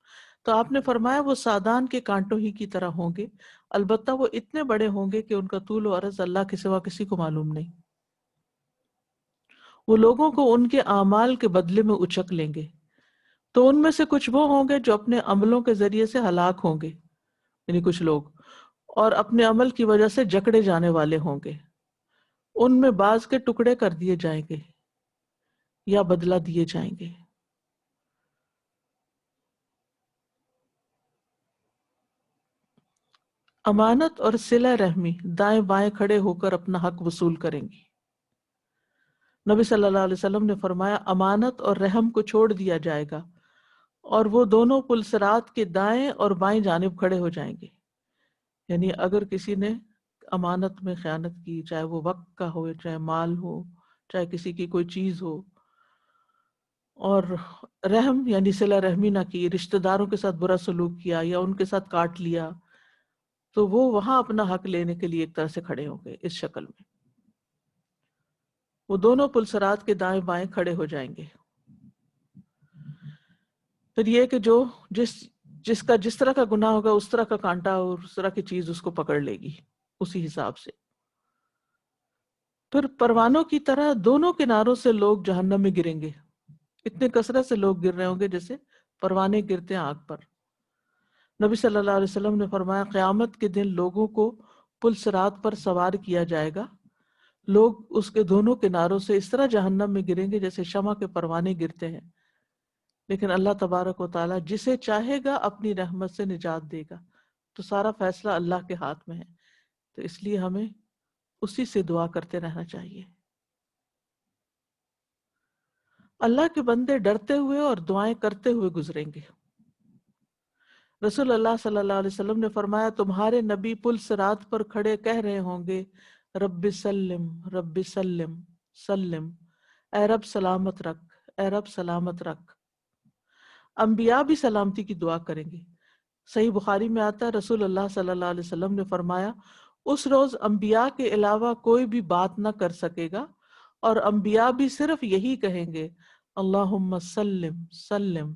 تو آپ نے فرمایا وہ سعدان کے کانٹوں ہی کی طرح ہوں گے، البتہ وہ اتنے بڑے ہوں گے کہ ان کا طول و عرض اللہ کے سوا کسی کو معلوم نہیں. وہ لوگوں کو ان کے اعمال کے بدلے میں اچک لیں گے، تو ان میں سے کچھ وہ ہوں گے جو اپنے عملوں کے ذریعے سے ہلاک ہوں گے، یعنی کچھ لوگ، اور اپنے عمل کی وجہ سے جکڑے جانے والے ہوں گے، ان میں بعض کے ٹکڑے کر دیے جائیں گے یا بدلہ دیے جائیں گے۔ امانت اور صلہ رحمی دائیں بائیں کھڑے ہو کر اپنا حق وصول کریں گی۔ نبی صلی اللہ علیہ وسلم نے فرمایا امانت اور رحم کو چھوڑ دیا جائے گا اور وہ دونوں پلسرات کے دائیں اور بائیں جانب کھڑے ہو جائیں گے۔ یعنی اگر کسی نے امانت میں خیانت کی، چاہے وہ وقت کا ہو، چاہے مال ہو، چاہے کسی کی کوئی چیز ہو، اور رحم یعنی صلہ رحمی نہ کی، رشتہ داروں کے ساتھ برا سلوک کیا یا ان کے ساتھ کاٹ لیا، تو وہ وہاں اپنا حق لینے کے لیے ایک طرح سے کھڑے ہوں گے۔ اس شکل میں وہ دونوں پلسرات کے دائیں بائیں کھڑے ہو جائیں گے۔ پھر یہ کہ جو جس کا جس طرح کا گناہ ہوگا اس طرح کا کانٹا اور اس طرح کی چیز اس کو پکڑ لے گی اسی حساب سے۔ پھر پروانوں کی طرح دونوں کناروں سے لوگ جہنم میں گریں گے، اتنے کثرت سے لوگ گر رہے ہوں گے جیسے پروانے گرتے ہیں آگ پر۔ نبی صلی اللہ علیہ وسلم نے فرمایا قیامت کے دن لوگوں کو پل صراط پر سوار کیا جائے گا، لوگ اس کے دونوں کناروں سے اس طرح جہنم میں گریں گے جیسے شمع کے پروانے گرتے ہیں، لیکن اللہ تبارک و تعالیٰ جسے چاہے گا اپنی رحمت سے نجات دے گا۔ تو سارا فیصلہ اللہ کے ہاتھ میں ہے، تو اس لیے ہمیں اسی سے دعا کرتے رہنا چاہیے۔ اللہ کے بندے ڈرتے ہوئے اور دعائیں کرتے ہوئے گزریں گے۔ رسول اللہ صلی اللہ علیہ وسلم نے فرمایا تمہارے نبی پل صراط پر کھڑے کہہ رہے ہوں گے رب سلم رب سلم سلم، اے رب سلامت رکھ، اے رب سلامت رکھ۔ انبیاء بھی سلامتی کی دعا کریں گے۔ صحیح بخاری میں آتا ہے رسول اللہ صلی اللہ علیہ وسلم نے فرمایا اس روز انبیاء کے علاوہ کوئی بھی بات نہ کر سکے گا، اور انبیاء بھی صرف یہی کہیں گے اللہم سلم سلم،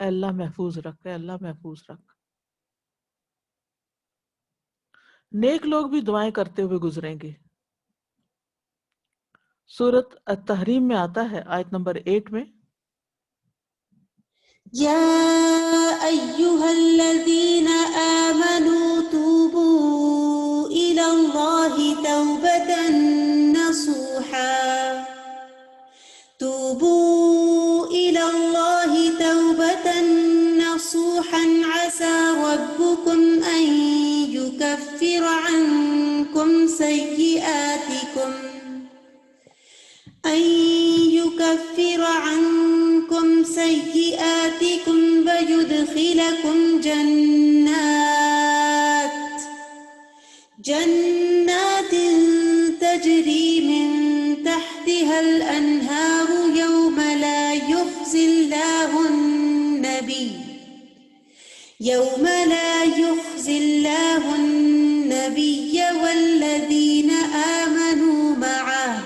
اے اللہ محفوظ رکھ، اے اللہ محفوظ رکھ۔ نیک لوگ بھی دعائیں کرتے ہوئے گزریں گے۔ سورۃ التحریم میں آتا ہے آیت نمبر 8 میں يا أيها الذين آمنوا توبوا إلى الله توبة نصوحا عسى ربكم أن يكفر عنكم سيئاتكم ويدخلكم جنات تجري من تحتها الأنهار يوم لا يخزي الله النبي والذين آمنوا معه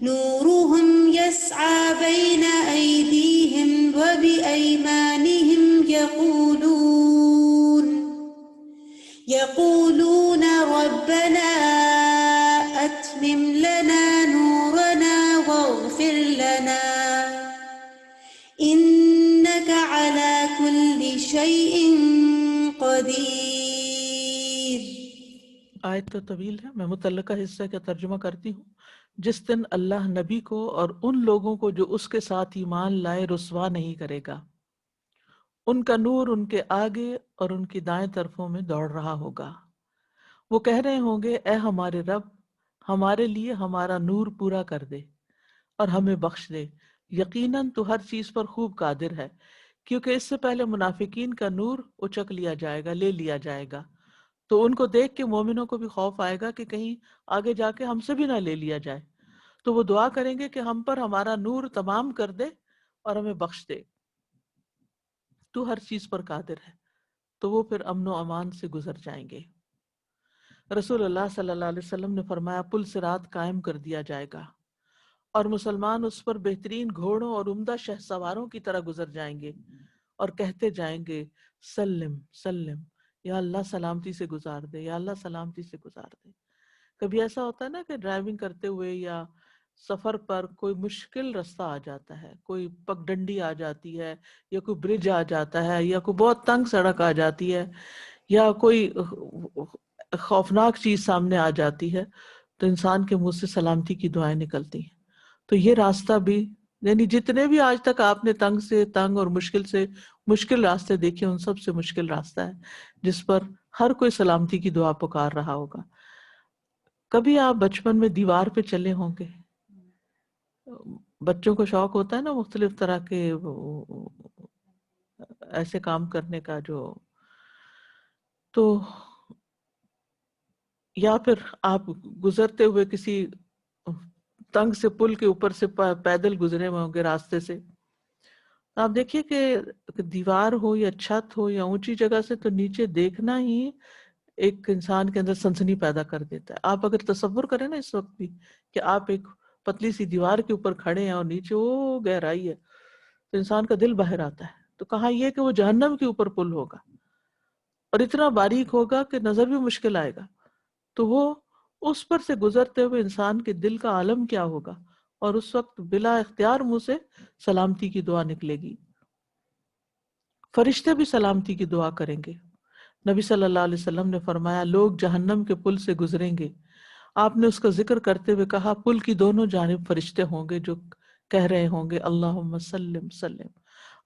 نورهم يسعى بين أيديهم وبأيمانهم يقولون ربنا أتمم لنا نورنا واغفر لنا إنك على كل شيء قدير۔ آیت تو طویل ہے، میں متعلقہ حصہ کا ترجمہ کرتی ہوں۔ جس دن اللہ نبی کو اور ان لوگوں کو جو اس کے ساتھ ایمان لائے رسوا نہیں کرے گا، ان کا نور ان کے آگے اور ان کی دائیں طرفوں میں دوڑ رہا ہوگا۔ وہ کہہ رہے ہوں گے اے ہمارے رب، ہمارے لیے ہمارا نور پورا کر دے اور ہمیں بخش دے، یقیناً تو ہر چیز پر خوب قادر ہے۔ کیونکہ اس سے پہلے منافقین کا نور اچک لیا جائے گا، لے لیا جائے گا، تو ان کو دیکھ کے مومنوں کو بھی خوف آئے گا کہ کہیں آگے جا کے ہم سے بھی نہ لے لیا جائے، تو وہ دعا کریں گے کہ ہم پر ہمارا نور تمام کر دے اور ہمیں بخش دے، تو ہر چیز پر قادر ہے۔ تو وہ پھر امن و امان سے گزر جائیں گے۔ رسول اللہ صلی اللہ علیہ وسلم نے فرمایا پل صراط قائم کر دیا جائے گا اور مسلمان اس پر بہترین گھوڑوں اور عمدہ شہ سواروں کی طرح گزر جائیں گے اور کہتے جائیں گے سلم سلم، یا اللہ سلامتی سے گزار دے، یا اللہ سلامتی سے گزار دے۔ کبھی ایسا ہوتا ہے نا کہ ڈرائیونگ کرتے ہوئے یا سفر پر کوئی مشکل رستہ آ جاتا ہے، کوئی پگڈنڈی آ جاتی ہے، یا کوئی برج آ جاتا ہے، یا کوئی بہت تنگ سڑک آ جاتی ہے، یا کوئی خوفناک چیز سامنے آ جاتی ہے تو انسان کے منہ سے سلامتی کی دعائیں نکلتی ہیں. تو یہ راستہ بھی، یعنی جتنے بھی آج تک آپ نے تنگ سے تنگ اور مشکل سے مشکل راستے دیکھے، ان سب سے مشکل راستہ ہے جس پر ہر کوئی سلامتی کی دعا پکار رہا ہوگا. کبھی آپ بچپن میں دیوار پہ چلے ہوں گے، بچوں کو شوق ہوتا ہے نا مختلف طرح کے ایسے کام کرنے کا، جو تو یا پھر آپ گزرتے ہوئے کسی تنگ سے پل کے اوپر سے پیدل گزرے ہوئے ہوں گے راستے سے، آپ دیکھیے کہ دیوار ہو یا چھت ہو یا اونچی جگہ سے تو نیچے دیکھنا ہی ایک انسان کے اندر سنسنی پیدا کر دیتا ہے. آپ اگر تصور کریں نا اس وقت بھی کہ آپ ایک پتلی سی دیوار کے اوپر کھڑے ہیں اور نیچے وہ گہرائی ہے، تو انسان کا دل باہر آتا ہے. تو کہا یہ کہ وہ جہنم کے اوپر پل ہوگا اور اتنا باریک ہوگا کہ نظر بھی مشکل آئے گا، تو وہ اس پر سے گزرتے ہوئے انسان کے دل کا عالم کیا ہوگا، اور اس وقت بلا اختیار منہ سے سلامتی کی دعا نکلے گی. فرشتے بھی سلامتی کی دعا کریں گے. نبی صلی اللہ علیہ وسلم نے فرمایا لوگ جہنم کے پل سے گزریں گے. آپ نے اس کا ذکر کرتے ہوئے کہا پل کی دونوں جانب فرشتے ہوں گے جو کہہ رہے ہوں گے اللہم سلم سلم.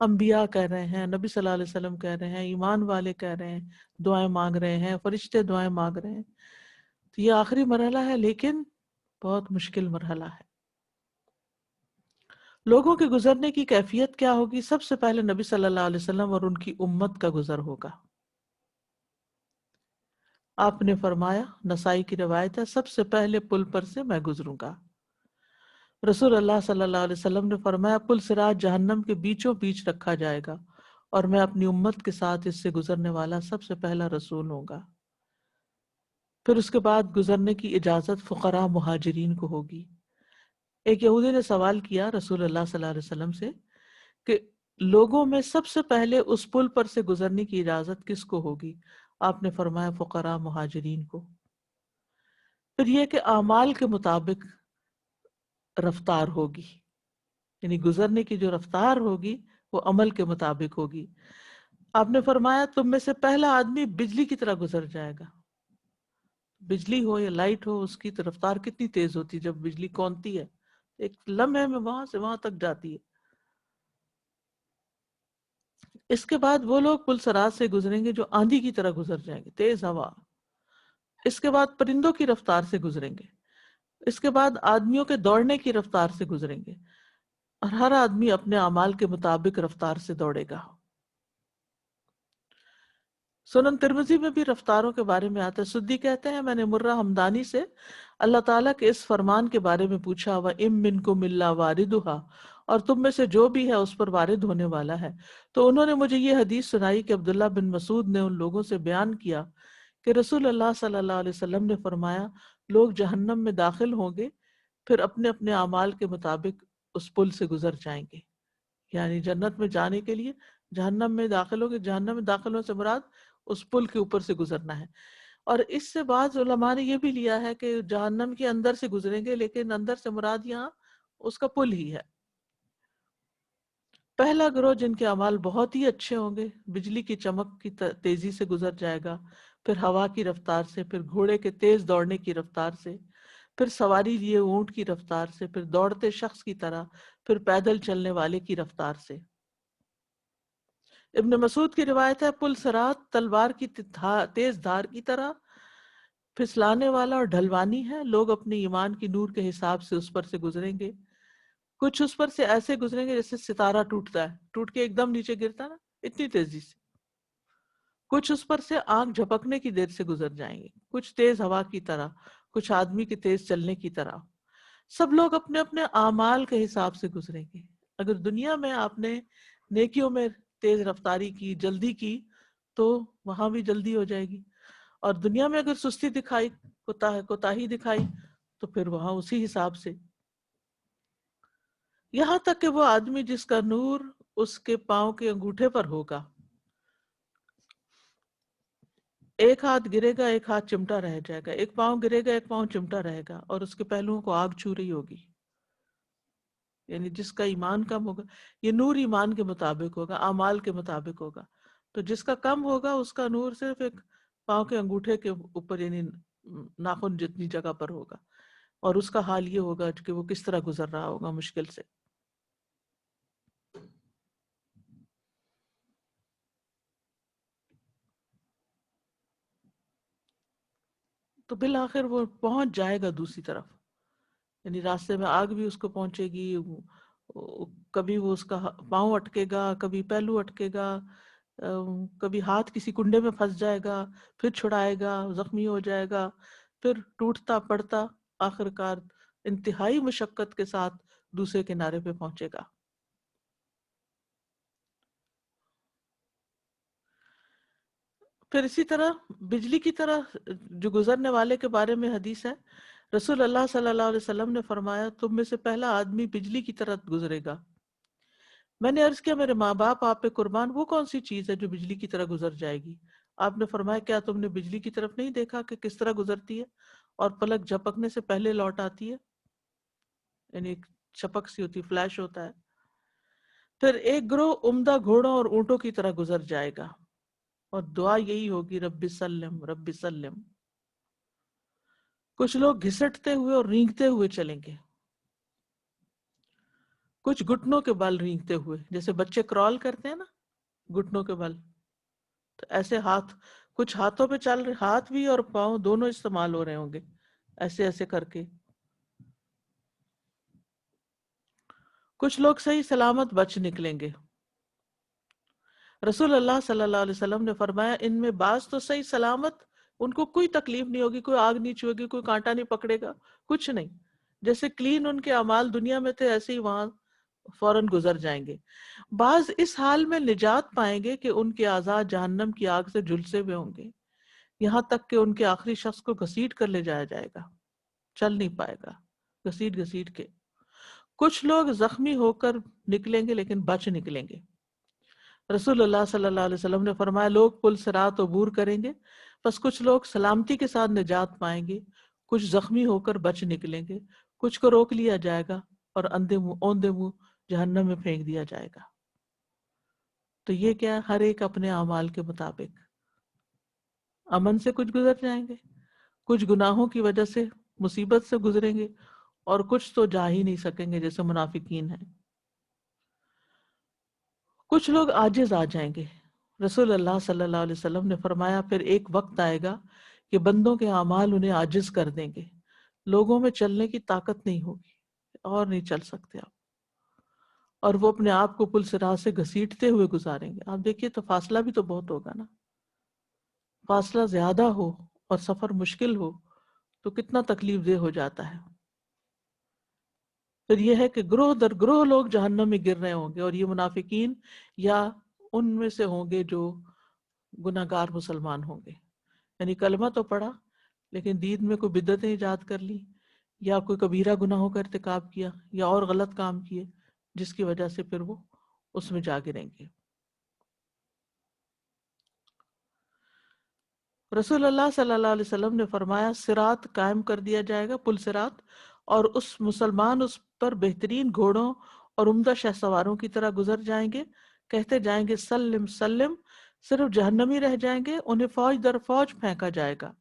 انبیاء کہہ رہے ہیں، نبی صلی اللہ علیہ وسلم کہہ رہے ہیں، ایمان والے کہہ رہے ہیں، دعائیں مانگ رہے ہیں، فرشتے دعائیں مانگ رہے ہیں. تو یہ آخری مرحلہ ہے، لیکن بہت مشکل مرحلہ ہے. لوگوں کے گزرنے کی کیفیت کیا ہوگی؟ سب سے پہلے نبی صلی اللہ علیہ وسلم اور ان کی امت کا گزر ہوگا. آپ نے فرمایا، نسائی کی روایت ہے، سب سے پہلے پل پر سے میں گزروں گا. رسول اللہ صلی اللہ علیہ وسلم نے فرمایا پل صراط جہنم کے بیچوں بیچ رکھا جائے گا اور میں اپنی امت کے ساتھ اس سے گزرنے والا سب سے پہلا رسول ہوں گا. پھر اس کے بعد گزرنے کی اجازت فقراء مہاجرین کو ہوگی. ایک یہودی نے سوال کیا رسول اللہ صلی اللہ علیہ وسلم سے کہ لوگوں میں سب سے پہلے اس پل پر سے گزرنے کی اجازت کس کو ہوگی؟ آپ نے فرمایا فقراء مہاجرین کو. پھر یہ کہ اعمال کے مطابق رفتار ہوگی، یعنی گزرنے کی جو رفتار ہوگی وہ عمل کے مطابق ہوگی. آپ نے فرمایا تم میں سے پہلا آدمی بجلی کی طرح گزر جائے گا. بجلی ہو یا لائٹ ہو، اس کی رفتار کتنی تیز ہوتی ہے جب بجلی کونتی ہے، ایک لمحے میں وہاں سے وہاں تک جاتی ہے. اس کے بعد وہ لوگ پل صراط سے گزریں گے جو آندھی کی طرح گزر جائیں گے، تیز ہوا. اس کے بعد پرندوں کی رفتار سے گزریں گے. اس کے بعد آدمیوں کے دوڑنے کی رفتار سے گزریں گے، اور ہر آدمی اپنے اعمال کے مطابق رفتار سے دوڑے گا. سنن ترمذی میں بھی رفتاروں کے بارے میں آتا ہے. سدی کہتے ہیں میں نے مرہ ہمدانی سے اللہ تعالیٰ کے اس فرمان کے بارے میں پوچھا وَإِن مِّنكُمْ إِلَّا وَارِدُهَا، اور تم میں سے جو بھی ہے اس پر وارد ہونے والا ہے. تو انہوں نے مجھے یہ حدیث سنائی کہ عبداللہ بن مسعود نے ان لوگوں سے بیان کیا کہ رسول اللہ صلی اللہ علیہ وسلم نے فرمایا لوگ جہنم میں داخل ہوں گے، پھر اپنے اپنے اعمال کے مطابق اس پل سے گزر جائیں گے. یعنی جنت میں جانے کے لیے جہنم میں داخل ہوں گے. جہنم میں داخل ہونے سے مراد اس پل کے اوپر سے گزرنا ہے. اور اس سے بعض علماء نے یہ بھی لیا ہے کہ جہنم کے اندر سے گزریں گے، لیکن اندر سے مراد یہاں اس کا پل ہی ہے. پہلا گروہ جن کے اعمال بہت ہی اچھے ہوں گے، بجلی کی چمک کی تیزی سے گزر جائے گا، پھر ہوا کی رفتار سے، پھر گھوڑے کے تیز دوڑنے کی رفتار سے، پھر سواری لیے اونٹ کی رفتار سے، پھر دوڑتے شخص کی طرح، پھر پیدل چلنے والے کی رفتار سے. ابن مسعود کی روایت ہے پل صراط تلوار کی تیز دھار کی طرح پھسلانے والا اور ڈھلوانی ہے. لوگ اپنے ایمان کی نور کے حساب سے اس پر سے گزریں گے. کچھ اس پر سے ایسے گزریں گے جیسے ستارہ ٹوٹتا ہے، ٹوٹ کے ایک دم نیچے گرتا ہے نا، اتنی تیزی سے. کچھ اس پر سے آنکھ جھپکنے کی دیر سے گزر جائیں گے، کچھ تیز ہوا کی طرح، کچھ آدمی کے تیز چلنے کی طرح. سب لوگ اپنے اپنے اعمال کے حساب سے گزریں گے. اگر دنیا میں آپ نے نیکیوں میں تیز رفتاری کی، جلدی کی، تو وہاں بھی جلدی ہو جائے گی. اور دنیا میں اگر سستی دکھائی، کوتاہی دکھائی، تو پھر وہاں اسی حساب سے. یہاں تک کہ وہ آدمی جس کا نور اس کے پاؤں کے انگوٹھے پر ہوگا، ایک ہاتھ گرے گا ایک ہاتھ چمٹا رہ جائے گا، ایک پاؤں گرے گا ایک پاؤں چمٹا رہے گا، اور اس کے پہلوؤں کو آگ چھو رہی ہوگی. یعنی جس کا ایمان کم ہوگا، یہ نور ایمان کے مطابق ہوگا، اعمال کے مطابق ہوگا. تو جس کا کم ہوگا اس کا نور صرف ایک پاؤں کے انگوٹھے کے اوپر یعنی ناخن جتنی جگہ پر ہوگا، اور اس کا حال یہ ہوگا کہ وہ کس طرح گزر رہا ہوگا مشکل سے. تو بالآخر وہ پہنچ جائے گا دوسری طرف، یعنی راستے میں آگ بھی اس کو پہنچے گی، کبھی وہ اس کا پاؤں اٹکے گا، کبھی پہلو اٹکے گا، کبھی ہاتھ کسی کنڈے میں پھنس جائے گا، پھر چھڑائے گا، زخمی ہو جائے گا، پھر ٹوٹتا پڑتا آخر کار انتہائی مشقت کے ساتھ دوسرے کنارے پہ پہنچے گا. پھر اسی طرح بجلی کی طرح جو گزرنے والے کے بارے میں حدیث ہے، رسول اللہ صلی اللہ علیہ وسلم نے فرمایا تم میں سے پہلا آدمی بجلی کی طرح گزرے گا. میں نے عرض کیا میرے ماں باپ آپ پہ قربان، وہ کون سی چیز ہے جو بجلی کی طرح گزر جائے گی؟ آپ نے فرمایا کیا تم نے بجلی کی طرف نہیں دیکھا کہ کس طرح گزرتی ہے اور پلک جھپکنے سے پہلے لوٹ آتی ہے، یعنی ایک چھپک سی ہوتی، فلیش ہوتا ہے. پھر ایک گروہ عمدہ گھوڑوں اور اونٹوں کی طرح گزر جائے گا اور دعا یہی ہوگی رب سلم رب سلم. کچھ لوگ گھسٹتے ہوئے اور رینگتے ہوئے چلیں گے، کچھ گھٹنوں کے بل رینگتے ہوئے، جیسے بچے کرال کرتے ہیں نا گھٹنوں کے بل، تو ایسے ہاتھ، کچھ ہاتھوں پہ چل رہے، ہاتھ بھی اور پاؤں دونوں استعمال ہو رہے ہوں گے ایسے ایسے کر کے. کچھ لوگ صحیح سلامت بچ نکلیں گے. رسول اللہ صلی اللہ علیہ وسلم نے فرمایا ان میں بعض تو صحیح سلامت، ان کو کوئی تکلیف نہیں ہوگی، کوئی آگ نہیں چھوئے گی، کوئی کانٹا نہیں پکڑے گا، کچھ نہیں، جیسے کلین ان کے اعمال دنیا میں تھے ایسے ہی وہاں فوراً گزر جائیں گے. بعض اس حال میں نجات پائیں گے کہ ان کے اعضاء جہنم کی آگ سے جھلسے ہوئے ہوں گے، یہاں تک کہ ان کے آخری شخص کو گھسیٹ کر لے جایا جائے گا، چل نہیں پائے گا گھسیٹ گھسیٹ کے. کچھ لوگ زخمی ہو کر نکلیں گے لیکن بچ نکلیں گے. رسول اللہ صلی اللہ علیہ وسلم نے فرمایا لوگ پل صراط عبور کریں گے، پس کچھ لوگ سلامتی کے ساتھ نجات پائیں گے، کچھ زخمی ہو کر بچ نکلیں گے، کچھ کو روک لیا جائے گا اور اوندے منہ جہنم میں پھینک دیا جائے گا. تو یہ کیا، ہر ایک اپنے اعمال کے مطابق امن سے کچھ گزر جائیں گے، کچھ گناہوں کی وجہ سے مصیبت سے گزریں گے، اور کچھ تو جا ہی نہیں سکیں گے جیسے منافقین ہیں. کچھ لوگ عاجز آ جائیں گے. رسول اللہ صلی اللہ علیہ وسلم نے فرمایا پھر ایک وقت آئے گا کہ بندوں کے اعمال انہیں عاجز کر دیں گے، لوگوں میں چلنے کی طاقت نہیں ہوگی اور نہیں چل سکتے آپ، اور وہ اپنے آپ کو پل صراط سے گھسیٹتے ہوئے گزاریں گے. آپ دیکھیے تو فاصلہ بھی تو بہت ہوگا نا، فاصلہ زیادہ ہو اور سفر مشکل ہو تو کتنا تکلیف دہ ہو جاتا ہے. پھر یہ ہے کہ گروہ در گروہ لوگ جہنم میں گر رہے ہوں گے، اور یہ منافقین یا ان میں سے ہوں گے جو گناہ گار مسلمان ہوں گے، یعنی کلمہ تو پڑھا لیکن دین میں کوئی بدعتیں ایجاد کر لی، یا کوئی کبیرہ گناہوں کا ارتکاب کیا، یا اور غلط کام کیے جس کی وجہ سے پھر وہ اس میں جا گریں گے. رسول اللہ صلی اللہ علیہ وسلم نے فرمایا صراط قائم کر دیا جائے گا، پل صراط، اور اس مسلمان اس پر بہترین گھوڑوں اور عمدہ شہ سواروں کی طرح گزر جائیں گے، کہتے جائیں گے سلم سلم، صرف جہنمی رہ جائیں گے، انہیں فوج در فوج پھینکا جائے گا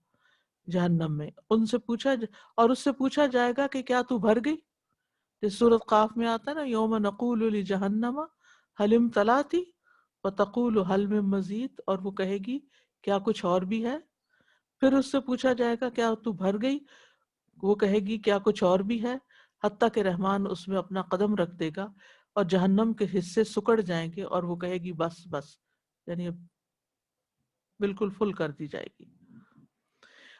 جہنم میں. ان سے پوچھا اور اس سے پوچھا جائے گا کہ کیا تو بھر گئی؟ جس سورۃ قاف میں آتا ہے نا یوم نقول لجہنم حل امتلأت وتقول حل من مزید، اور وہ کہے گی کیا کچھ اور بھی ہے؟ پھر اس سے پوچھا جائے گا کیا تو بھر گئی؟ وہ کہے گی کیا کچھ اور بھی ہے، حتیٰ کہ رحمان اس میں اپنا قدم رکھ دے گا اور جہنم کے حصے سکڑ جائیں گے، اور وہ کہے گی بس بس، یعنی بالکل فل کر دی جائے گی.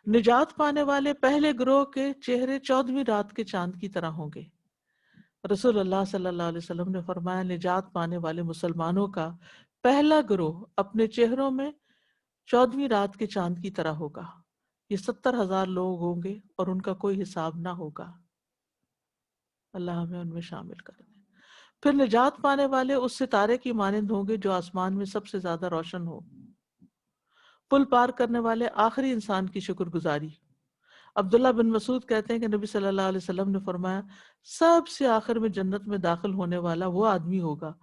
نجات پانے والے پہلے گروہ کے چہرے 14ویں رات کے چاند کی طرح ہوں گے. رسول اللہ صلی اللہ علیہ وسلم نے فرمایا نجات پانے والے مسلمانوں کا پہلا گروہ اپنے چہروں میں 14ویں رات کے چاند کی طرح ہوگا. یہ 70,000 لوگ ہوں گے اور ان کا کوئی حساب نہ ہوگا. اللہ ہمیں ان میں شامل کر دے. پھر نجات پانے والے اس ستارے کی مانند ہوں گے جو آسمان میں سب سے زیادہ روشن ہو. پل پار کرنے والے آخری انسان کی شکر گزاری. عبداللہ بن مسعود کہتے ہیں کہ نبی صلی اللہ علیہ وسلم نے فرمایا سب سے آخر میں جنت میں داخل ہونے والا وہ آدمی ہوگا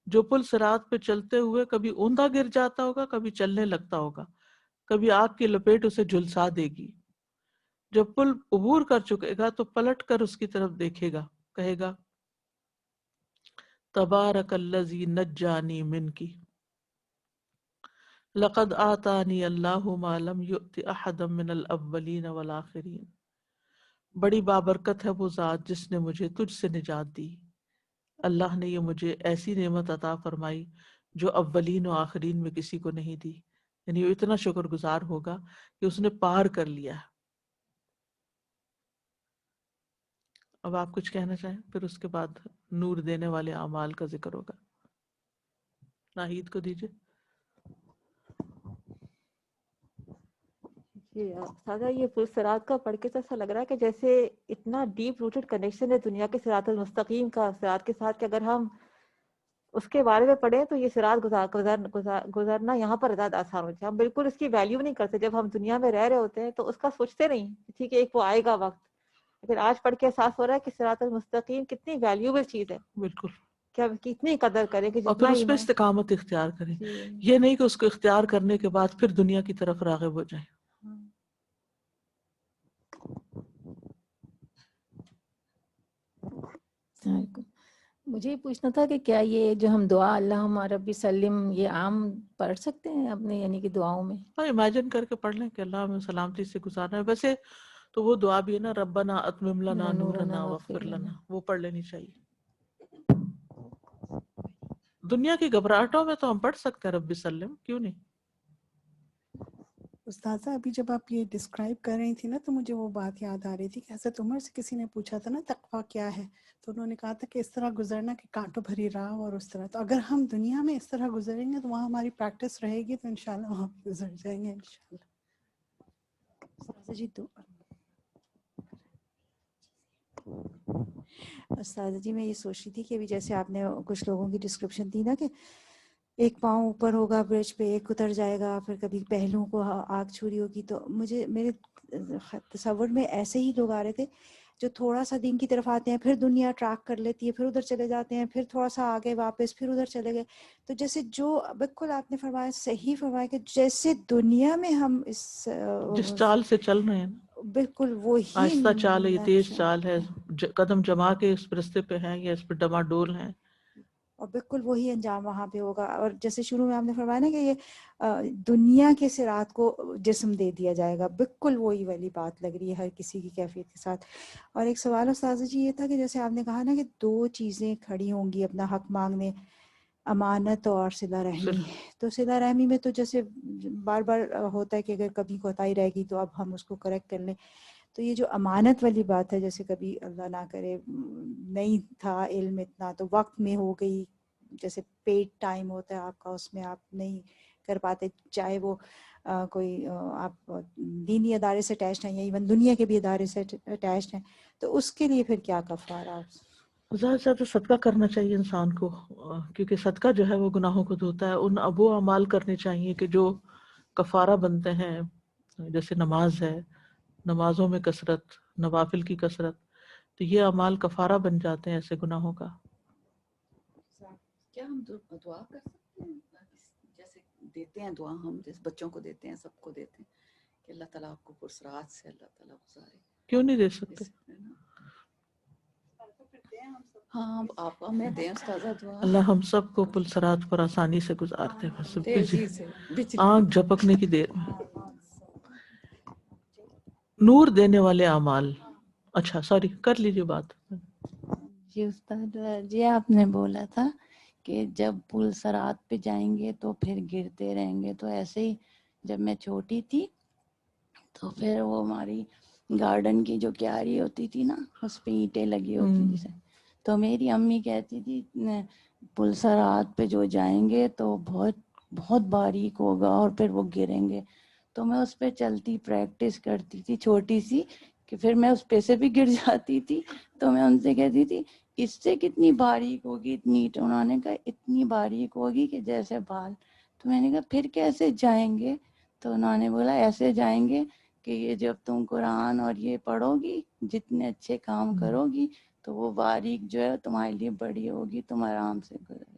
جو پل صراط پہ چلتے ہوئے کبھی اوندا گر جاتا ہوگا، کبھی چلنے لگتا ہوگا، کبھی آگ کی لپیٹ اسے جھلسا دے گی۔ جب پل عبور کر چکے گا تو پلٹ کر اس کی طرف دیکھے گا، کہے گا تبارک الذی نجانی منکی لقد آتانی اللہ ما لم یؤت احدا من الاولین والآخرین۔ بڑی بابرکت ہے وہ ذات جس نے مجھے تجھ سے نجات دی، اللہ نے یہ مجھے ایسی نعمت عطا فرمائی جو اولین و آخرین میں کسی کو نہیں دی۔ یعنی وہ اتنا شکر گزار ہوگا کہ اس نے پار کر لیا ہے۔ اب آپ کچھ کہنا چاہیں، پھر اس کے بعد نور دینے والے اعمال کا ذکر ہوگا۔ ناہید کو دیجیے۔ جی سادہ، یہ پل صراط کا پڑھ کے تو ایسا لگ رہا ہے کہ جیسے اتنا ڈیپ روٹڈ کنیکشن ہے دنیا کے صراط المستقیم کا صراط کے ساتھ، کہ اگر ہم اس کے بارے میں پڑھیں تو یہ صراط گزارنا یہاں پر زیادہ آسان ہو جائے۔ ہم بالکل اس کی ویلیو نہیں کرتے، جب ہم دنیا میں رہ رہے ہوتے ہیں تو اس کا سوچتے نہیں، ٹھیک ہے ایک وہ آئے گا وقت، لیکن آج پڑھ کے احساس ہو رہا ہے کہ صراط المستقیم کتنی ویلیوبل چیز ہے، بالکل، کہ ہم کتنی قدر کریں کہ اور جتنا پھر اس پہ ایمان۔ استقامت اختیار کریں، جی یہ نہیں کہ اس کو اختیار کرنے کے بعد پھر دنیا کی طرف راغب ہو جائیں۔ السلام علیکم۔ مجھے یہ پوچھنا تھا کہ کیا یہ جو ہم دعا اللہم ربی سلم یہ عام پڑھ سکتے ہیں اپنے یعنی کہ دعاؤں میں؟ ہاں، امیجن کر کے پڑھ لیں کہ اللہ ہمیں سلامتی سے گزارنا ہے۔ ویسے تو وہ دعا بھی ہے نا، ربنا اتمم لنا نورنا واغفر لنا، وہ پڑھ لینی چاہیے۔ دنیا کی گھبراہٹوں میں تو ہم پڑھ سکتے ہیں رب سلم، کیوں نہیں؟ استاذہ ابھی جب آپ یہ ڈسکرائب کر رہی تھی نا تو مجھے وہ بات یاد آ رہی تھی کہ حضرت عمر سے کسی نے پوچھا تھا نا تقویٰ کیا ہے، تو انہوں نے کہا تھا کہ اس طرح گزرنا کہ کانٹوں بھری راہ اور اس طرح۔ تو اگر ہم دنیا میں اس طرح گزریں گے تو وہاں ہماری پریکٹس رہے گی تو انشاءاللہ وہاں بھی گزر جائیں گے انشاءاللہ۔ استاذہ جی استاذہ جی میں یہ سوچ رہی تھی کہ ابھی جیسے آپ نے کچھ لوگوں کی ڈسکرپشن دی نا کہ ایک پاؤں اوپر ہوگا برج پہ، ایک اتر جائے گا، پھر کبھی پہلوؤں کو آگ چھوری ہوگی، تو مجھے میرے تصور میں ایسے ہی لوگ آ رہے تھے جو تھوڑا سا دین کی طرف آتے ہیں، پھر دنیا ٹریک کر لیتی ہے، پھر ادھر چلے جاتے ہیں، پھر تھوڑا سا آگے واپس، پھر ادھر چلے گئے۔ تو جیسے جو بالکل آپ نے فرمایا، صحیح فرمایا کہ جیسے دنیا میں ہم اس جس چال سے چل رہے ہیں، بالکل وہی آہستہ چال ہے، یہ تیز نقشہ، چال ہے، قدم جما کے اس رستے پہ ہیں یا اس پہ ڈما ڈول ہیں، اور بالکل وہی انجام وہاں پہ ہوگا۔ اور جیسے شروع میں آپ نے فرمایا نا کہ یہ دنیا کے صراط کو جسم دے دیا جائے گا، بالکل وہی والی بات لگ رہی ہے ہر کسی کی کیفیت کے ساتھ۔ اور ایک سوال استاذہ جی یہ تھا کہ جیسے آپ نے کہا نا کہ دو چیزیں کھڑی ہوں گی اپنا حق مانگنے، امانت اور صلہ رحمی۔ صرف تو صلہ رحمی میں تو جیسے بار بار ہوتا ہے کہ اگر کبھی کوتاہی رہ گئی تو اب ہم اس کو کریکٹ کر لیں، تو یہ جو امانت والی بات ہے، جیسے کبھی اللہ نہ کرے نہیں تھا علم اتنا تو وقت میں ہو گئی، جیسے پیڈ ٹائم ہوتا ہے آپ کا، اس میں آپ نہیں کر پاتے، چاہے وہ کوئی آپ دینی ادارے سے اٹیچڈ ہیں یا ایون دنیا کے بھی ادارے سے اٹیچڈ ہیں، تو اس کے لیے پھر کیا کفارہ؟ زیادہ سے زیادہ صدقہ کرنا چاہیے انسان کو، کیونکہ صدقہ جو ہے وہ گناہوں کو دھوتا ہے۔ ان وہ اعمال کرنے چاہیے کہ جو کفارہ بنتے ہیں، جیسے نماز ہے، نمازوں میں کثرت، نوافل کی کثرت، تو یہ اعمال کفارہ بن جاتے ہیں ایسے گناہوں کا۔ کیا ہم دعا کر سکتے ہیں جیسے دیتے ہیں دعا، ہم جیسے بچوں کو دیتے ہیں، سب کو دیتے ہیں کہ اللہ تعالیٰ آپ کو پرسرات سے اللہ تعالیٰ گزارے؟ کیوں نہیں دے سکتے؟ ہاں آپ ہمیں دیں استاذہ دعا۔ اللہ ہم سب کو پلسرات پر آسانی سے گزارتے بس تیزی سے آنکھ جھپکنے کی دیر میں۔ نور دینے والے اعمال، اچھا سوری کر لیجیے بات۔ جی استاد جی، آپ نے بولا تھا کہ جب پل صراط پہ جائیں گے تو پھر گرتے رہیں گے، تو ایسے ہی جب میں چھوٹی تھی تو پھر وہ ہماری گارڈن کی جو کیاری ہوتی تھی نا، اس پہ اینٹیں لگی ہوتی تھی، تو میری امی کہتی تھی پل صراط پہ جو جائیں گے تو بہت بہت باریک ہوگا اور پھر وہ گریں گے، تو میں اس پہ چلتی پریکٹس کرتی تھی چھوٹی سی، کہ پھر میں اس پہ سے بھی گر جاتی تھی، تو میں ان سے کہتی تھی اس سے کتنی باریک ہوگی اتنی، تو انہوں نے کہا اتنی باریک ہوگی کہ جیسے بال۔ تو میں نے کہا پھر کیسے جائیں گے؟ تو انہوں نے بولا ایسے جائیں گے کہ یہ جب تم قرآن اور یہ پڑھو گی، جتنے اچھے کام کرو گی تو وہ باریک جو ہے تمہارے لیے بڑی ہوگی، تم آرام سے گزر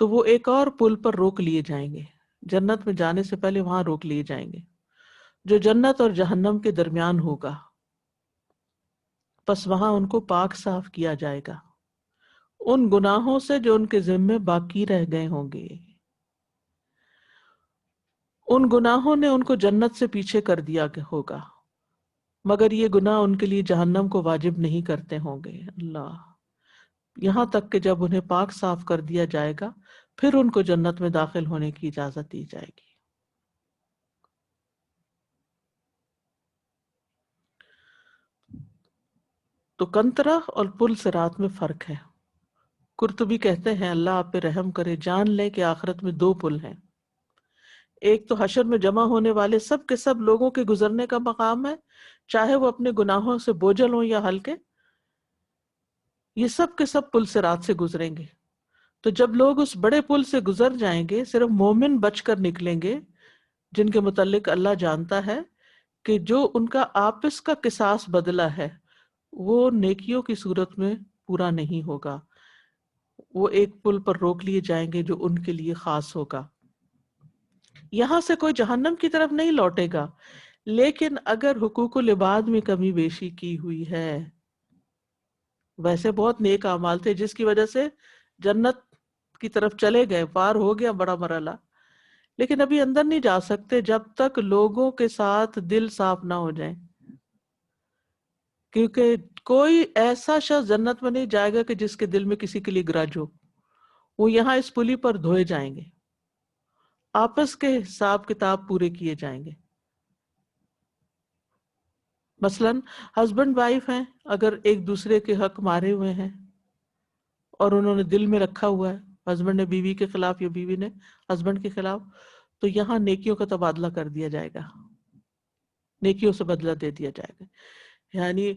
تو وہ ایک اور پل پر روک لیے جائیں گے، جنت میں جانے سے پہلے وہاں روک لیے جائیں گے، جو جنت اور جہنم کے درمیان ہوگا، پس وہاں ان کو پاک صاف کیا جائے گا ان گناہوں سے جو ان کے ذمے باقی رہ گئے ہوں گے۔ ان گناہوں نے ان کو جنت سے پیچھے کر دیا ہوگا، مگر یہ گناہ ان کے لیے جہنم کو واجب نہیں کرتے ہوں گے۔ اللہ، یہاں تک کہ جب انہیں پاک صاف کر دیا جائے گا پھر ان کو جنت میں داخل ہونے کی اجازت دی جائے گی۔ تو کنترا اور پل صراط میں فرق ہے۔ قرطبی کہتے ہیں اللہ آپ پہ رحم کرے، جان لیں کہ آخرت میں دو پل ہیں، ایک تو حشر میں جمع ہونے والے سب کے سب لوگوں کے گزرنے کا مقام ہے، چاہے وہ اپنے گناہوں سے بوجھل ہوں یا ہلکے، یہ سب کے سب پل صراط سے گزریں گے۔ تو جب لوگ اس بڑے پل سے گزر جائیں گے، صرف مومن بچ کر نکلیں گے، جن کے متعلق اللہ جانتا ہے کہ جو ان کا آپس کا قصاص بدلہ ہے وہ نیکیوں کی صورت میں پورا نہیں ہوگا، وہ ایک پل پر روک لیے جائیں گے جو ان کے لیے خاص ہوگا۔ یہاں سے کوئی جہنم کی طرف نہیں لوٹے گا، لیکن اگر حقوق العباد میں کمی بیشی کی ہوئی ہے، ویسے بہت نیک اعمال تھے جس کی وجہ سے جنت کی طرف چلے گئے، پار ہو گیا بڑا مرحلہ، لیکن ابھی اندر نہیں جا سکتے جب تک لوگوں کے ساتھ دل صاف نہ ہو جائیں، کیونکہ کوئی ایسا شخص جنت میں نہیں جائے گا کہ جس کے دل میں کسی کے لیے گرج ہو، وہ یہاں اس پلی پر دھوئے جائیں گے، آپس کے حساب کتاب پورے کیے جائیں گے۔ مثلاً ہسبینڈ وائف ہیں، اگر ایک دوسرے کے حق مارے ہوئے ہیں اور انہوں نے دل میں رکھا ہوا ہے، ہسبینڈ نے بیوی کے خلاف یا بیوی نے ہسبینڈ کے خلاف، تو یہاں نیکیوں کا تبادلہ کر دیا جائے گا، نیکیوں سے بدلہ دے دیا جائے گا۔ یعنی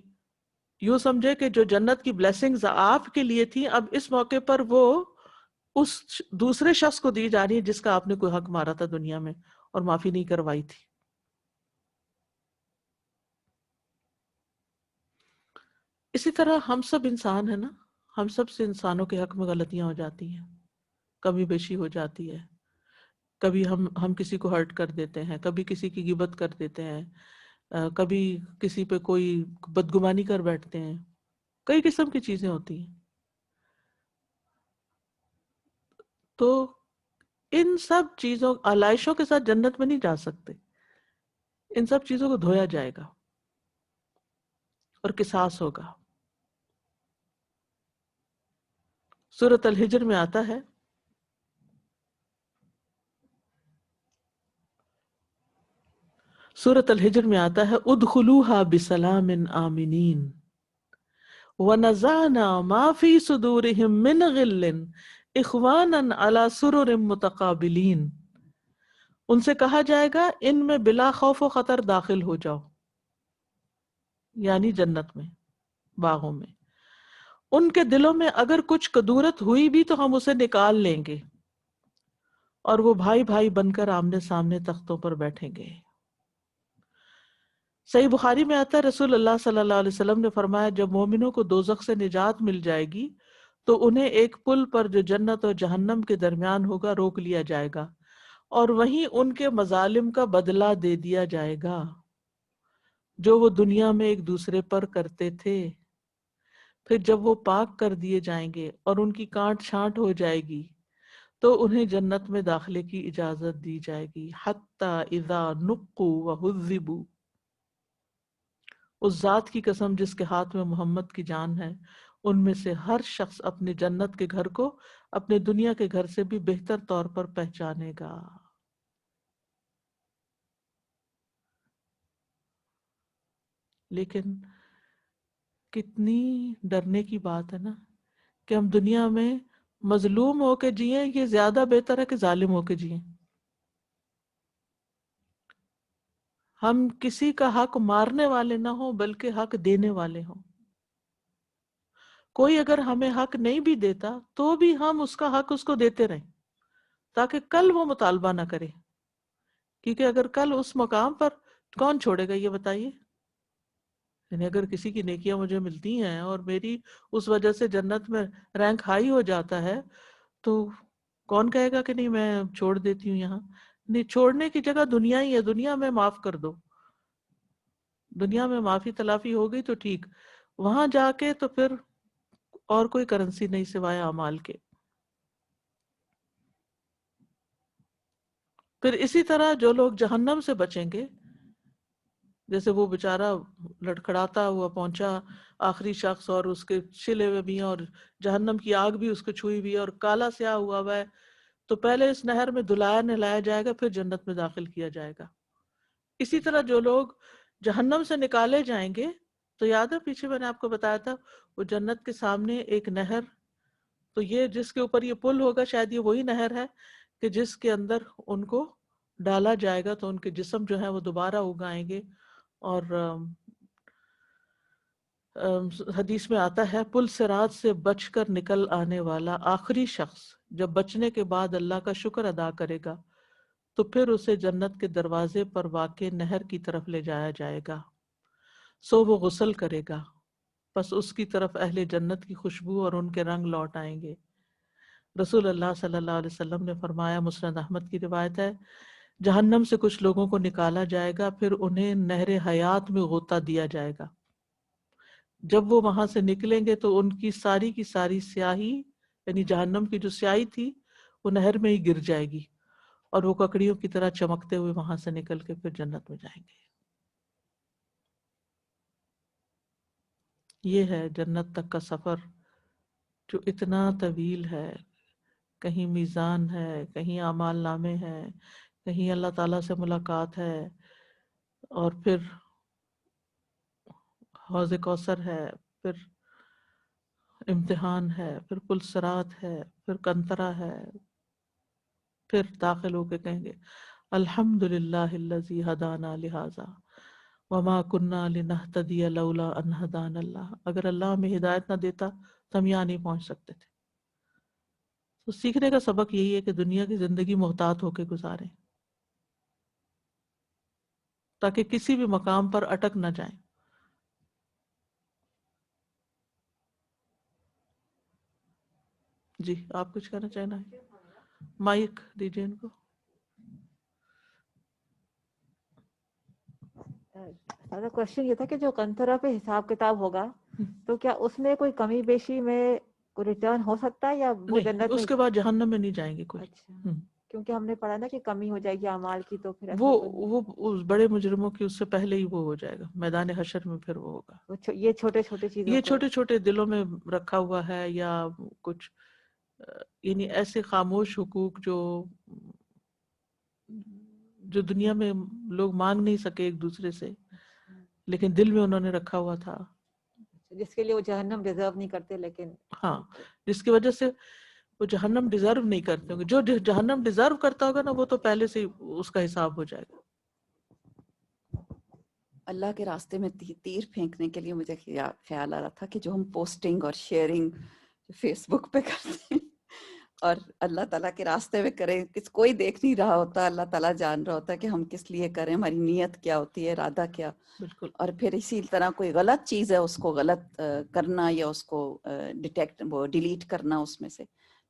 یوں سمجھے کہ جو جنت کی بلیسنگز آپ کے لیے تھی، اب اس موقع پر وہ اس دوسرے شخص کو دی جا رہی ہے جس کا آپ نے کوئی حق مارا تھا دنیا میں اور معافی نہیں کروائی تھی۔ اسی طرح ہم سب انسان ہیں نا، ہم سب سے انسانوں کے حق میں غلطیاں ہو جاتی ہیں، کمی بیشی ہو جاتی ہے، کبھی ہم کسی کو ہرٹ کر دیتے ہیں، کبھی کسی کی غیبت کر دیتے ہیں، کبھی کسی پہ کوئی بدگمانی کر بیٹھتے ہیں، کئی قسم کی چیزیں ہوتی ہیں۔ تو ان سب چیزوں آلائشوں کے ساتھ جنت میں نہیں جا سکتے، ان سب چیزوں کو دھویا جائے گا اور قصاص ہوگا۔ سورۃ الحجر میں آتا ہے ادخلوها بسلام آمنین وَنَزَعْنَا مَا فِي صُدُورِهِم مِّنْ غِلٍّ إِخْوَانًا عَلَى سُرُرٍ مُتَقَابِلِينَ، ان سے کہا جائے گا ان میں بلا خوف و خطر داخل ہو جاؤ، یعنی جنت میں، باغوں میں، ان کے دلوں میں اگر کچھ کدورت ہوئی بھی تو ہم اسے نکال لیں گے، اور وہ بھائی بھائی بن کر آمنے سامنے تختوں پر بیٹھیں گے۔ صحیح بخاری میں آتا ہے رسول اللہ صلی اللہ علیہ وسلم نے فرمایا جب مومنوں کو دوزخ سے نجات مل جائے گی تو انہیں ایک پل پر جو جنت اور جہنم کے درمیان ہوگا روک لیا جائے گا، اور وہیں ان کے مظالم کا بدلہ دے دیا جائے گا جو وہ دنیا میں ایک دوسرے پر کرتے تھے۔ پھر جب وہ پاک کر دیے جائیں گے اور ان کی کانٹ چھانٹ ہو جائے گی تو انہیں جنت میں داخلے کی اجازت دی جائے گی، حتی اذا نقوا وہذبوا، اس ذات کی قسم جس کے ہاتھ میں محمد کی جان ہے، ان میں سے ہر شخص اپنے جنت کے گھر کو اپنے دنیا کے گھر سے بھی بہتر طور پر پہچانے گا۔ لیکن کتنی ڈرنے کی بات ہے نا کہ ہم دنیا میں مظلوم ہو کے جئیں، یہ زیادہ بہتر ہے کہ ظالم ہو کے جئیں۔ ہم کسی کا حق مارنے والے نہ ہوں بلکہ حق دینے والے ہوں۔ کوئی اگر ہمیں حق نہیں بھی دیتا تو بھی ہم اس کا حق اس کو دیتے رہیں تاکہ کل وہ مطالبہ نہ کرے، کیونکہ اگر کل اس مقام پر کون چھوڑے گا یہ بتائیے؟ یعنی اگر کسی کی نیکیاں مجھے ملتی ہیں اور میری اس وجہ سے جنت میں رینک ہائی ہو جاتا ہے تو کون کہے گا کہ نہیں میں چھوڑ دیتی ہوں یہاں؟ نہیں، چھوڑنے کی جگہ دنیا ہی ہے، دنیا میں معاف کر دو، دنیا میں معافی تلافی ہو گئی تو ٹھیک، وہاں جا کے تو پھر اور کوئی کرنسی نہیں سوائے اعمال کے. پھر اسی طرح جو لوگ جہنم سے بچیں گے، جیسے وہ بیچارہ لڑکھڑاتا ہوا پہنچا آخری شخص اور اس کے چھلے ہوئے بھی ہیں اور جہنم کی آگ بھی اس کو چھوئی ہوئی ہے اور کالا سیاہ ہوا ہوا ہے، تو پہلے اس نہر میں دھلایا نہلایا جائے گا، پھر جنت میں داخل کیا جائے گا. اسی طرح جو لوگ جہنم سے نکالے جائیں گے، تو یاد ہے پیچھے میں نے آپ کو بتایا تھا وہ جنت کے سامنے ایک نہر، تو یہ جس کے اوپر یہ پل ہوگا شاید یہ وہی نہر ہے کہ جس کے اندر ان کو ڈالا جائے گا، تو ان کے جسم جو ہے وہ دوبارہ اگائیں گے. اور حدیث میں آتا ہے پل صراط سے بچ کر نکل آنے والا آخری شخص جب بچنے کے بعد اللہ کا شکر ادا کرے گا تو پھر اسے جنت کے دروازے پر واقع نہر کی طرف لے جایا جائے گا، سو وہ غسل کرے گا، پس اس کی طرف اہل جنت کی خوشبو اور ان کے رنگ لوٹ آئیں گے. رسول اللہ صلی اللہ علیہ وسلم نے فرمایا، مسند احمد کی روایت ہے، جہنم سے کچھ لوگوں کو نکالا جائے گا، پھر انہیں نہر حیات میں غوطہ دیا جائے گا. جب وہ وہاں سے نکلیں گے تو ان کی ساری سیاہی، یعنی جہنم کی جو سیاہی تھی وہ نہر میں ہی گر جائے گی اور وہ ککڑیوں کی طرح چمکتے ہوئے وہاں سے نکل کے پھر جنت میں جائیں گے. یہ ہے جنت تک کا سفر جو اتنا طویل ہے. کہیں میزان ہے، کہیں اعمال نامے ہیں، کہیں اللہ تعالیٰ سے ملاقات ہے، اور پھر حوض کوثر ہے، پھر امتحان ہے، پھر پل صراط ہے، پھر کنترا ہے، پھر داخل ہو کے کہیں گے الحمدللہ الذی ہدانا لہذا وما کننا لنہتدی لولا ان ہدانا اللہ. اگر اللہ ہمیں ہدایت نہ دیتا تو ہم یہاں نہیں پہنچ سکتے تھے. تو سیکھنے کا سبق یہی ہے کہ دنیا کی زندگی محتاط ہو کے گزاریں تاکہ کسی بھی مقام پر اٹک نہ جائیں. جی آپ کچھ کہنا چاہنا ہے؟ مائک دیجیے ان کو. کوشچن یہ تھا کہ جو کنترا پہ حساب کتاب ہوگا تو کیا اس میں کوئی کمی بیشی میں ریٹرن ہو سکتا ہے یا وہ نہیں، جنت میں؟ اس کے بعد جہنم میں نہیں جائیں گے کوئی. اچھا، کیونکہ ہم نے پڑھا نا کہ کمی ہو جائے گی اعمال کی تو پھر ایسا وہ اس بڑے مجرموں کی اس سے پہلے ہی وہ ہو جائے گا میدان حشر میں، پھر وہ ہوگا. یہ چھوٹے چھوٹے چیزوں یہ کو چھوٹے چھوٹے دلوں میں رکھا ہوا ہے یا کچھ یعنی ایسے خاموش حقوق جو دنیا میں لوگ مانگ نہیں سکے ایک دوسرے سے، لیکن دل میں انہوں نے رکھا ہوا تھا. جس کے لیے وہ جہنم ڈیزرو نہیں کرتے لیکن ہاں، جس کی وجہ سے وہ جہنم ڈیزرو نہیں کرتے ہوں گے. جو جہنم ڈیزرو کرتا ہوگا نا وہ تو پہلے سے اس کا حساب ہو جائے گا. اللہ کے راستے میں تیر پھینکنے کے لیے مجھے خیال آ رہا تھا کہ جو ہم پوسٹنگ اور شیئرنگ فیس بک پہ کرتے ہیں اور اللہ تعالیٰ کے راستے میں کریں، کوئی دیکھ نہیں رہا ہوتا، اللہ تعالیٰ جان رہا ہوتا ہے کہ ہم کس لیے کریں، ہماری نیت کیا ہوتی ہے، ارادہ کیا. بالکل. اور پھر اسی طرح کوئی غلط چیز ہے اس کو غلط کرنا یا اس کو ڈیلیٹ کرنا، اس میں سے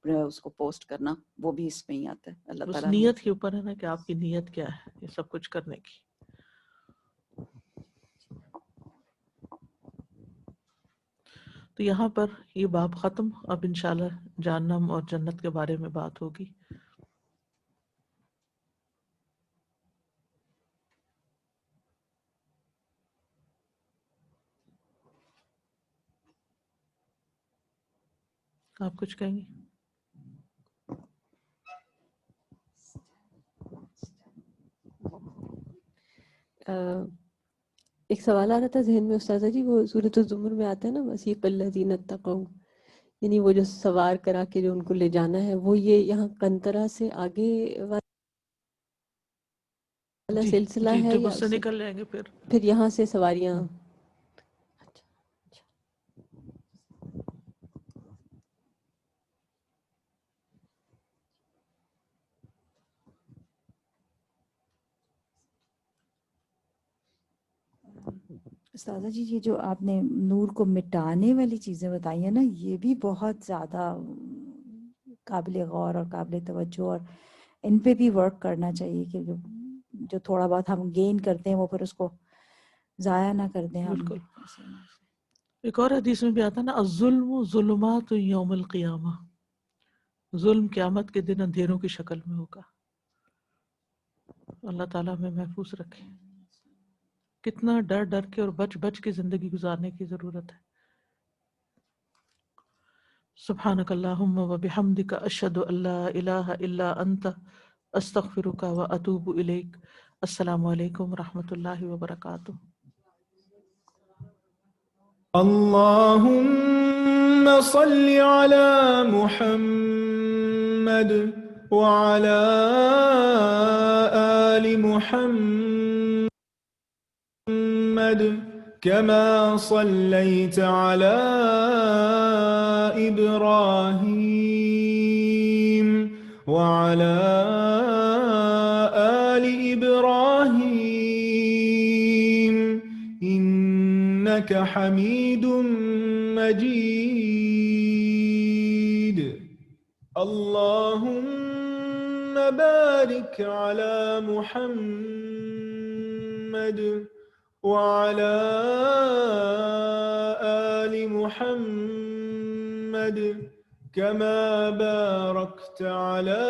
اس کو پوسٹ کرنا، وہ بھی اس میں ہی آتا ہے. اللہ بس تعالیٰ نیت کے اوپر ہے نا کہ آپ کی نیت کیا ہے یہ سب کچھ کرنے کی. تو یہاں پر یہ باب ختم. اب انشاءاللہ جہنم اور جنت کے بارے میں بات ہوگی. آپ کچھ کہیں گے؟ ایک سوال آ رہا تھا ذہن میں استاذہ جی، وہ سورۃ الزمر میں آتا ہے نا وسیق الذین اتقوا، یعنی وہ جو سوار کرا کے جو ان کو لے جانا ہے، وہ یہ یہاں کنترا سے آگے والا جی سلسلہ جی، ہے جب یا اس سے نکل جائیں گے پھر یہاں سے سواریاں؟ استاذہ جی یہ جو آپ نے نور کو مٹانے والی چیزیں بتائی ہیں نا، یہ بھی بہت زیادہ قابل غور اور قابل توجہ، اور ان پہ بھی ورک کرنا چاہیے کہ جو تھوڑا بہت ہم گین کرتے ہیں وہ پھر اس کو ضائع نہ کر دیں ہم. بالکل. ایک اور حدیث میں بھی آتا ہے نا، الظلم ظلمات یوم القیامہ، ظلم قیامت کے دن اندھیروں کی شکل میں ہوگا. اللہ تعالیٰ ہمیں محفوظ رکھے. کتنا ڈر ڈر کے اور بچ بچ کے زندگی گزارنے کی ضرورت ہے. سبحانک اللہم و بحمدک اشہد ان لا الہ الا انت استغفرک و اتوب الیک. السلام علیکم ورحمۃ اللہ وبرکاتہ. اللهم صل على محمد وعلى آل محمد كما صليت على إبراهيم وعلى آل إبراهيم إنك حميد مجيد. اللهم بارك على محمد وعلى آل محمد كما باركت على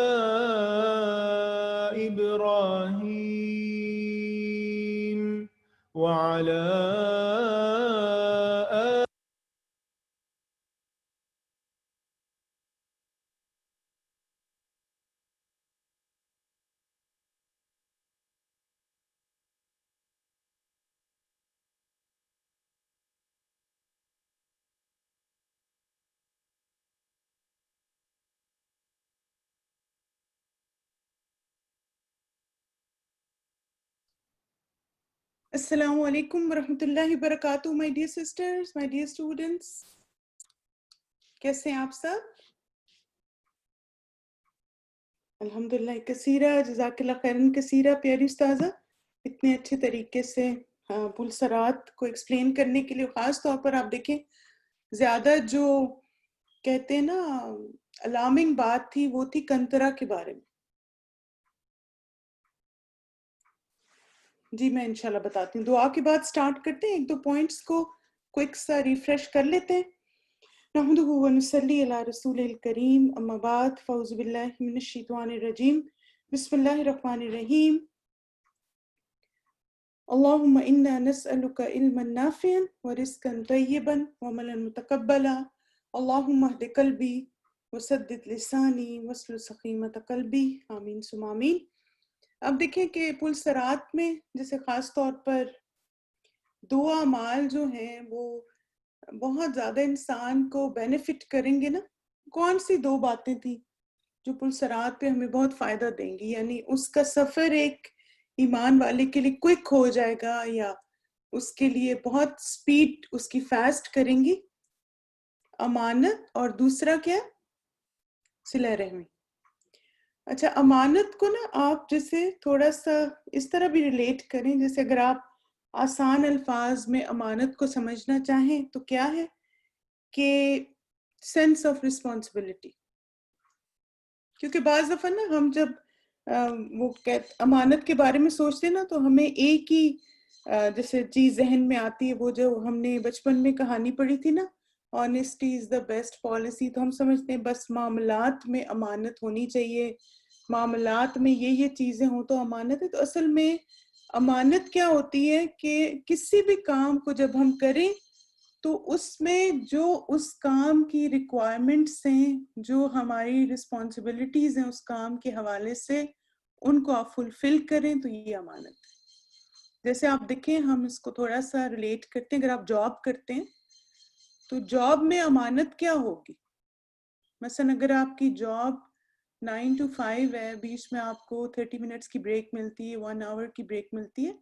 إبراهيم وعلى السلام علیکم ورحمۃ اللہ وبرکاتہ. My dear sisters, my dear students, کیسے ہیں آپ سب؟ الحمدللہ کثیرہ، جزاک اللہ خیرن کثیرہ. پیاری استاذہ، اتنے اچھے طریقے سے پلسرات کو ایکسپلین کرنے کے لیے. خاص طور پر آپ دیکھیں زیادہ جو کہتے ہیں نا الارمنگ بات تھی وہ تھی کنترا کے بارے میں. جی میں انشاءاللہ بتاتی ہوں. دعا کے بعد سٹارٹ کرتے ہیں. ایک دو پوائنٹس کو کوئک سا ریفریش کر لیتے ہیں. نحمدہ ونصلی علی رسول الکریم، اما بعد، فاعوذ باللہ من الشیطان الرجیم، بسم اللہ الرحمن الرحیم. اللہم انا نسألک علما نافعا ورزقا طیبا وعملا متقبلا. اللہم اہد قلبی وسدد لسانی واسلل سخیمۃ قلبی. آمین ثم آمین. اب دیکھیں کہ پلسرات میں جیسے خاص طور پر دو اعمال جو ہیں وہ بہت زیادہ انسان کو بینیفٹ کریں گے نا. کون سی دو باتیں تھیں جو پلسرات پہ ہمیں بہت فائدہ دیں گی؟ یعنی اس کا سفر ایک ایمان والے کے لیے کوئک ہو جائے گا یا اس کے لیے بہت سپیڈ اس کی فاسٹ کریں گی. امانت اور دوسرا کیا؟ صلہ رحمی. اچھا، امانت کو نا آپ جیسے تھوڑا سا اس طرح بھی ریلیٹ کریں، جیسے اگر آپ آسان الفاظ میں امانت کو سمجھنا چاہیں تو کیا ہے کہ سینس آف رسپانسبلٹی. کیونکہ بعض دفعہ نا ہم جب وہ امانت کے بارے میں سوچتے ہیں نا تو ہمیں ایک ہی جیسے چیز ذہن میں آتی ہے، وہ جو ہم نے بچپن میں کہانی پڑھی تھی نا، honesty is the best policy. تو ہم سمجھتے ہیں بس معاملات میں امانت ہونی چاہیے، معاملات میں یہ چیزیں ہوں تو امانت ہے. تو اصل میں امانت کیا ہوتی ہے کہ کسی بھی کام کو جب ہم کریں تو اس میں جو اس کام کی ریکوائرمنٹس ہیں، جو ہماری رسپانسبلٹیز ہیں اس کام کے حوالے سے، ان کو آپ فلفل کریں تو یہ امانت ہے. جیسے آپ دیکھیں ہم اس کو تھوڑا سا ریلیٹ کرتے ہیں. اگر آپ جاب کرتے ہیں تو جاب میں امانت کیا ہوگی؟ مثلا اگر آپ کی جاب 9 to 5 ہے، بیچ میں آپ کو 30 منٹس کی بریک ملتی ہے، 1 hour کی بریک ملتی ہے،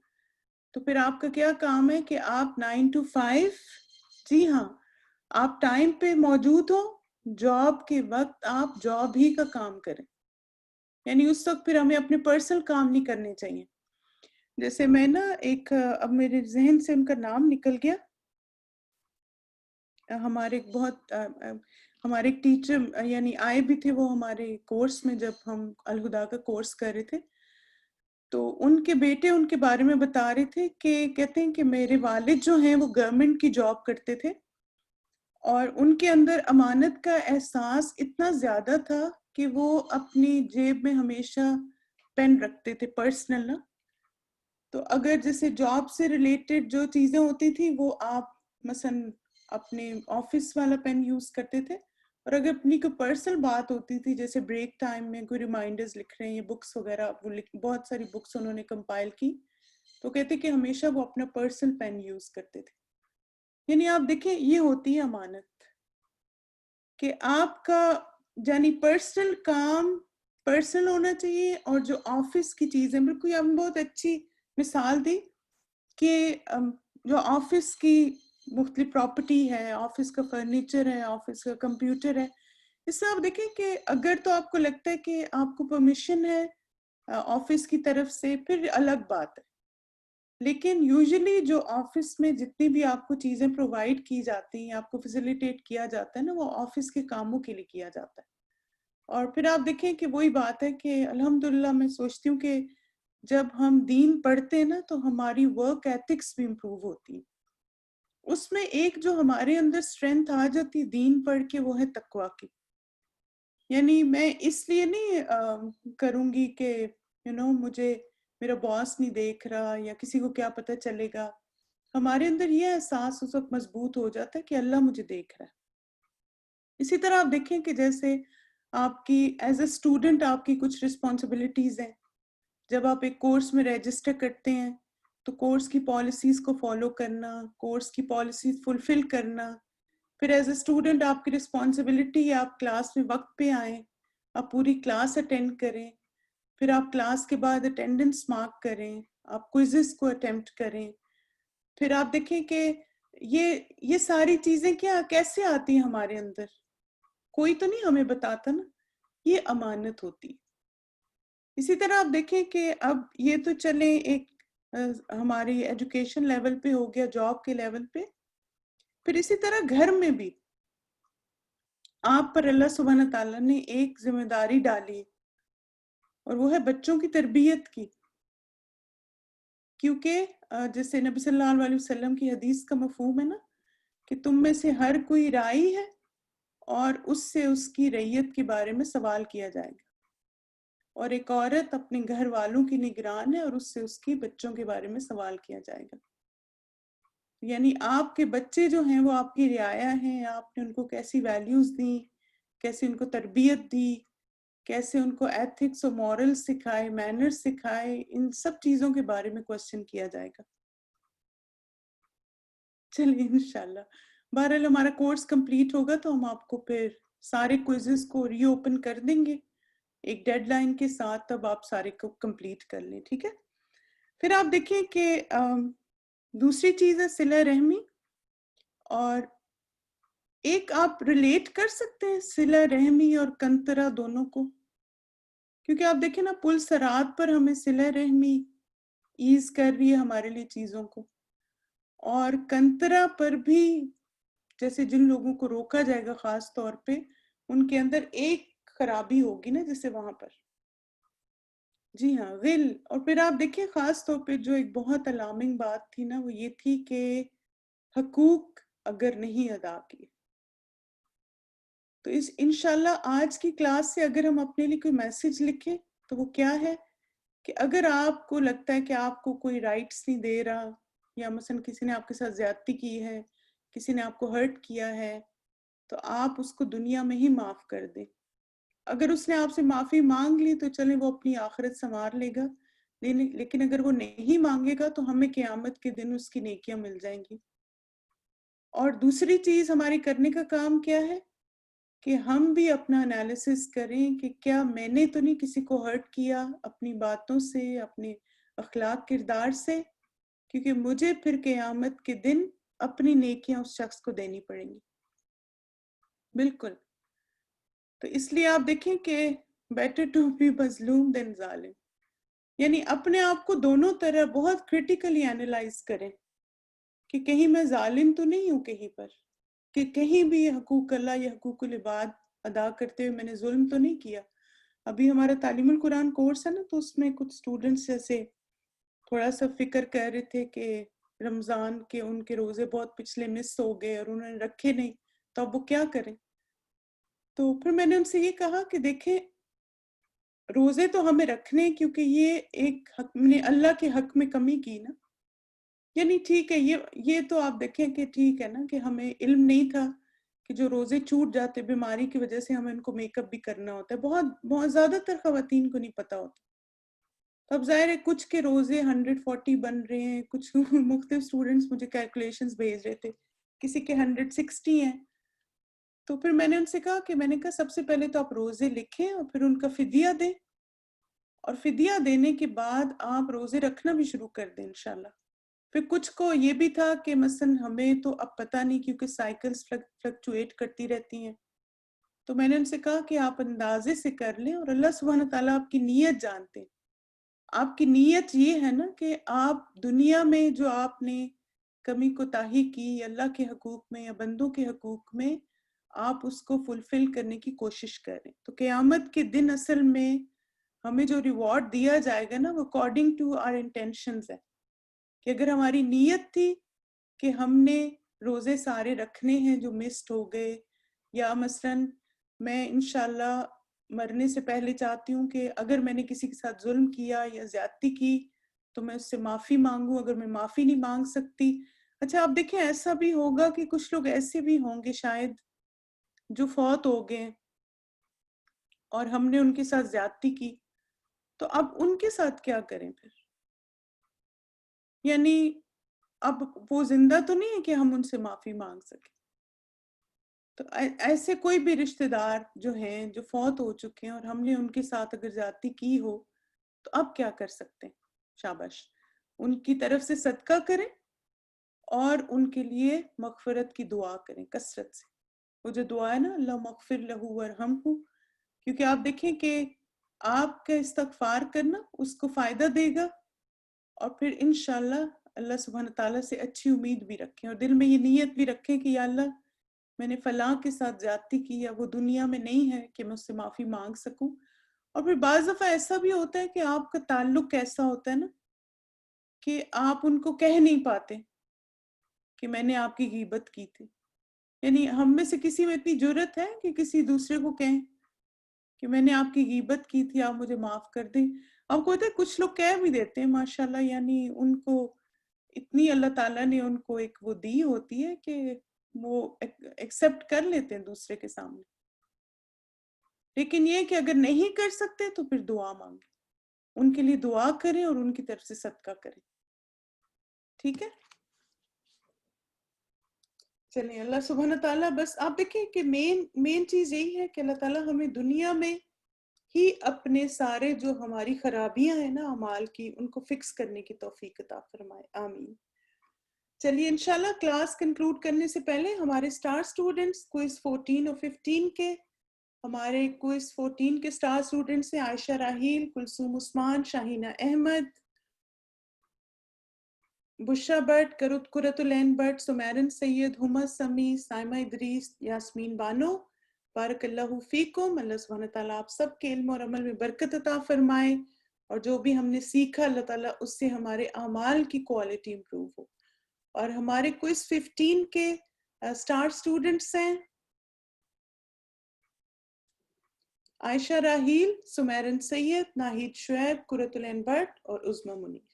تو پھر آپ کا کیا کام ہے کہ آپ 9 to 5، جی ہاں، آپ ٹائم پہ موجود ہو، جاب کے وقت آپ جاب ہی کا کام کریں. یعنی اس وقت پھر ہمیں اپنے پرسنل کام نہیں کرنے چاہیے. جیسے میں نا ایک اب میرے ذہن سے ان کا نام نکل گیا، ہمارے بہت ہمارے ایک ٹیچر یعنی آئے بھی تھے وہ ہمارے کورس میں جب ہم الہدا کا کورس کر رہے تھے، تو ان کے بیٹے ان کے بارے میں بتا رہے تھے کہ کہتے ہیں کہ میرے والد جو ہیں وہ گورنمنٹ کی جاب کرتے تھے اور ان کے اندر امانت کا احساس اتنا زیادہ تھا کہ وہ اپنی جیب میں ہمیشہ پین رکھتے تھے پرسنل نا. تو اگر جیسے جاب سے ریلیٹڈ جو چیزیں ہوتی تھی وہ آپ مثلا اپنے آفس والا پین یوز کرتے تھے، اور اگر اپنی کوئی پرسنل بات ہوتی تھی جیسے بریک ٹائم میں کوئی ریمائنڈرز لکھ رہے ہیں یا بکس وغیرہ وہ بہت ساری بکس انہوں نے کمپائل کی، تو کہتے کہ ہمیشہ وہ اپنا پرسنل پین یوز کرتے تھے. یعنی آپ دیکھیں یہ ہوتی ہے امانت کہ آپ کا یعنی پرسنل کام پرسنل ہونا چاہیے، اور جو آفس کی چیزیں بالکل آپ نے بہت اچھی مثال دی کہ جو آفس کی مختلف پراپرٹی ہے، آفس کا فرنیچر ہے، آفس کا کمپیوٹر ہے، اس سے آپ دیکھیں کہ اگر تو آپ کو لگتا ہے کہ آپ کو پرمیشن ہے آفس کی طرف سے پھر الگ بات ہے، لیکن یوزلی جو آفس میں جتنی بھی آپ کو چیزیں پرووائڈ کی جاتی ہیں، آپ کو فیسیلیٹیٹ کیا جاتا ہے نا، وہ آفس کے کاموں کے لیے کیا جاتا ہے. اور پھر آپ دیکھیں کہ وہی بات ہے کہ الحمدللہ میں سوچتی ہوں کہ جب ہم دین پڑھتے ہیں نا تو ہماری ورک ایتھکس بھی امپروو ہوتی ہے. اس میں ایک جو ہمارے اندر اسٹرینتھ آ جاتی دین پڑھ کے وہ ہے تقویٰ کی. یعنی میں اس لیے نہیں کروں گی کہ مجھے میرا باس نہیں دیکھ رہا یا کسی کو کیا پتہ چلے گا. ہمارے اندر یہ احساس اس وقت مضبوط ہو جاتا ہے کہ اللہ مجھے دیکھ رہا ہے. اسی طرح آپ دیکھیں کہ جیسے آپ کی ایز اے اسٹوڈنٹ آپ کی کچھ رسپانسبلٹیز ہیں. جب آپ ایک کورس میں رجسٹر کرتے ہیں تو کورس کی پالیسیز کو فالو کرنا، کورس کی پالیسیز فلفل کرنا. پھر ایز اے اسٹوڈنٹ آپ کی رسپانسبلٹی ہے آپ کلاس میں وقت پہ آئیں، آپ پوری کلاس اٹینڈ کریں، پھر آپ کلاس کے بعد اٹینڈنس مارک کریں، آپ کوئزز کو اٹیمپٹ کریں. پھر آپ دیکھیں کہ یہ ساری چیزیں کیسے آتی ہیں ہمارے اندر، کوئی تو نہیں ہمیں بتاتا نا، یہ امانت ہوتی. اسی طرح آپ دیکھیں کہ اب یہ تو چلیں ایک ہماری ایجوکیشن لیول پہ ہو گیا، جاب کے لیول پہ. پھر اسی طرح گھر میں بھی آپ پر اللہ سبحانہ تعالیٰ نے ایک ذمہ داری ڈالی اور وہ ہے بچوں کی تربیت کی. کیونکہ جیسے نبی صلی اللہ علیہ وسلم کی حدیث کا مفہوم ہے نا کہ تم میں سے ہر کوئی راعی ہے اور اس سے اس کی رعیت کے بارے میں سوال کیا جائے گا، اور ایک عورت اپنے گھر والوں کی نگران ہے اور اس سے اس کی بچوں کے بارے میں سوال کیا جائے گا. یعنی آپ کے بچے جو ہیں وہ آپ کی رعایا ہیں، آپ نے ان کو کیسی ویلیوز دیں، کیسے ان کو تربیت دی، کیسے ان کو ایتھکس اور مورل سکھائے، مینرز سکھائے، ان سب چیزوں کے بارے میں کوسچن کیا جائے گا. چلیے انشاءاللہ بہرحال ہمارا کورس کمپلیٹ ہوگا تو ہم آپ کو پھر سارے کوئزز کو ری اوپن کر دیں گے ایک ڈیڈ لائن کے ساتھ، تب آپ سارے کو کمپلیٹ کر لیں، ٹھیک ہے. پھر آپ دیکھیں کہ دوسری چیز ہے صلہ رحمی، اور ایک آپ ریلیٹ کر سکتے ہیں صلہ رحمی اور کنترا دونوں کو، کیونکہ آپ دیکھیں نا پل صراط پر ہمیں صلہ رحمی ایز کر رہی ہے ہمارے لیے چیزوں کو، اور کنترا پر بھی جیسے جن لوگوں کو روکا جائے گا خاص طور پہ ان کے اندر ایک خرابی ہوگی نا، جیسے وہاں پر جی ہاں غل. اور پھر آپ دیکھیں خاص طور پہ جو ایک بہت الارمنگ بات تھی نا وہ یہ تھی کہ حقوق اگر نہیں ادا کیے تو انشاءاللہ آج کی کلاس سے اگر ہم اپنے لیے کوئی میسج لکھیں تو وہ کیا ہے کہ اگر آپ کو لگتا ہے کہ آپ کو کوئی رائٹس نہیں دے رہا، یا مثلا کسی نے آپ کے ساتھ زیادتی کی ہے، کسی نے آپ کو ہرٹ کیا ہے، تو آپ اس کو دنیا میں ہی معاف کر دیں. اگر اس نے آپ سے معافی مانگ لی تو چلیں وہ اپنی آخرت سنوار لے گا، لیکن اگر وہ نہیں مانگے گا تو ہمیں قیامت کے دن اس کی نیکیاں مل جائیں گی. اور دوسری چیز ہماری کرنے کا کام کیا ہے کہ ہم بھی اپنا انالیسس کریں کہ کیا میں نے تو نہیں کسی کو ہرٹ کیا اپنی باتوں سے، اپنے اخلاق کردار سے، کیونکہ مجھے پھر قیامت کے دن اپنی نیکیاں اس شخص کو دینی پڑیں گی. بالکل. تو اس لیے آپ دیکھیں کہ بیٹر ٹو بی مظلوم دین ظالم، یعنی اپنے آپ کو دونوں طرح بہت کرٹیکلی اینالائز کریں کہ کہیں میں ظالم تو نہیں ہوں کہیں پر، کہ کہیں بھی حقوق اللہ یا حقوق العباد ادا کرتے ہوئے میں نے ظلم تو نہیں کیا. ابھی ہمارا تعلیم القرآن کورس ہے نا، تو اس میں کچھ اسٹوڈنٹس جیسے تھوڑا سا فکر کر رہے تھے کہ رمضان کے ان کے روزے بہت پچھلے مس ہو گئے اور انہوں نے رکھے نہیں، تو اب وہ کیا کریں. تو پھر میں نے ان سے یہ کہا کہ دیکھیں روزے تو ہمیں رکھنے، کیونکہ یہ ایک حق نے اللہ کے حق میں کمی کی نا. یعنی ٹھیک ہے یہ تو آپ دیکھیں کہ ٹھیک ہے نا کہ ہمیں علم نہیں تھا کہ جو روزے چھوٹ جاتے بیماری کی وجہ سے ہمیں ان کو میک اپ بھی کرنا ہوتا ہے. بہت زیادہ تر خواتین کو نہیں پتا ہوتا. تو اب ظاہر ہے کچھ کے روزے 140 بن رہے ہیں، کچھ مختلف اسٹوڈنٹس مجھے کیلکولیشنز بھیج رہے تھے، کسی کے 160 ہیں. تو پھر میں نے ان سے کہا کہ میں نے کہا سب سے پہلے تو آپ روزے لکھیں اور پھر ان کا فدیہ دیں، اور فدیہ دینے کے بعد آپ روزے رکھنا بھی شروع کر دیں انشاءاللہ. پھر کچھ کو یہ بھی تھا کہ مثلا ہمیں تو اب پتہ نہیں کیونکہ سائیکلز فلکچویٹ کرتی رہتی ہیں، تو میں نے ان سے کہا کہ آپ اندازے سے کر لیں اور اللہ سبحانہ تعالیٰ آپ کی نیت جانتے ہیں. آپ کی نیت یہ ہے نا کہ آپ دنیا میں جو آپ نے کمی کوتاہی کی اللہ کے حقوق میں یا بندوں کے حقوق میں، آپ اس کو فلفل کرنے کی کوشش کریں. تو قیامت کے دن اصل میں ہمیں جو ریوارڈ دیا جائے گا نا وہ اکارڈنگ ٹو آر انٹینشنز ہے، کہ اگر ہماری نیت تھی کہ ہم نے روزے سارے رکھنے ہیں جو مسڈ ہو گئے، یا مثلاً میں انشاءاللہ مرنے سے پہلے چاہتی ہوں کہ اگر میں نے کسی کے ساتھ ظلم کیا یا زیادتی کی تو میں اس سے معافی مانگوں، اگر میں معافی نہیں مانگ سکتی. اچھا آپ دیکھیں ایسا بھی ہوگا کہ کچھ لوگ ایسے بھی ہوں گے شاید جو فوت ہو گئے اور ہم نے ان کے ساتھ زیادتی کی، تو اب ان کے ساتھ کیا کریں پھر؟ یعنی اب وہ زندہ تو نہیں ہے کہ ہم ان سے معافی مانگ سکیں. تو ایسے کوئی بھی رشتہ دار جو ہیں جو فوت ہو چکے ہیں اور ہم نے ان کے ساتھ اگر زیادتی کی ہو تو اب کیا کر سکتے ہیں؟ شاباش، ان کی طرف سے صدقہ کریں اور ان کے لیے مغفرت کی دعا کریں کثرت سے. وہ جو دعا ہے نا اللہ مغفر لہو ورحمہ، کیونکہ آپ دیکھیں کہ آپ کا استغفار کرنا اس کو فائدہ دے گا، اور پھر انشاءاللہ اللہ سبحانہ تعالیٰ سے اچھی امید بھی رکھیں اور دل میں یہ نیت بھی رکھیں کہ یا اللہ میں نے فلاں کے ساتھ زیادتی کی یا وہ دنیا میں نہیں ہے کہ میں اس سے معافی مانگ سکوں. اور پھر بعض دفعہ ایسا بھی ہوتا ہے کہ آپ کا تعلق ایسا ہوتا ہے نا کہ آپ ان کو کہہ نہیں پاتے کہ میں نے آپ کی غیبت کی تھی. یعنی ہم میں سے کسی میں اتنی جرت ہے کہ کسی دوسرے کو کہیں کہ میں نے آپ کی غیبت کی تھی، آپ مجھے معاف کر دیں. آپ کو پتہ ہے کچھ لوگ کہہ بھی دیتے ہیں ماشاءاللہ، یعنی ان کو اتنی اللہ تعالیٰ نے ان کو ایک وہ دی ہوتی ہے کہ وہ ایکسیپٹ کر لیتے ہیں دوسرے کے سامنے. لیکن یہ کہ اگر نہیں کر سکتے تو پھر دعا مانگیں، ان کے لیے دعا کریں اور ان کی طرف سے صدقہ کریں. ٹھیک ہے، چلیں. اللہ سبحانہ تعالیٰ بس آپ دیکھیں کہ مین چیز یہی ہے کہ اللہ تعالیٰ ہمیں دنیا میں ہی اپنے سارے جو ہماری خرابیاں ہیں نا اعمال کی، ان کو فکس کرنے کی توفیق عطا فرمائے. آمین. چلیے انشاءاللہ کلاس کنکلوڈ کرنے سے پہلے ہمارے سٹار سٹوڈنٹس کوئز 14 اور 15 کے، ہمارے کوئز 14 کے سٹار سٹوڈنٹس ہیں عائشہ راحیل، کلثوم عثمان، شاہینہ احمد، بشرا بٹ، قرۃ العین بٹ، سمیرن سید، حمد سمی، سائمہ ادریس، یاسمین بانو. بارک اللہ فیکم. اللہ سبحانہ تعالیٰ آپ سب کے علم اور عمل میں برکت عطا فرمائے، اور جو بھی ہم نے سیکھا اللہ تعالیٰ اس سے ہمارے اعمال کی کوالٹی امپروو ہو. اور ہمارے کوئز 15 کے سٹار سٹوڈنٹس ہیں عائشہ راحیل، سمیرن سید، ناہید شعیب، قرۃ العین بٹ اور عظمہ منیر.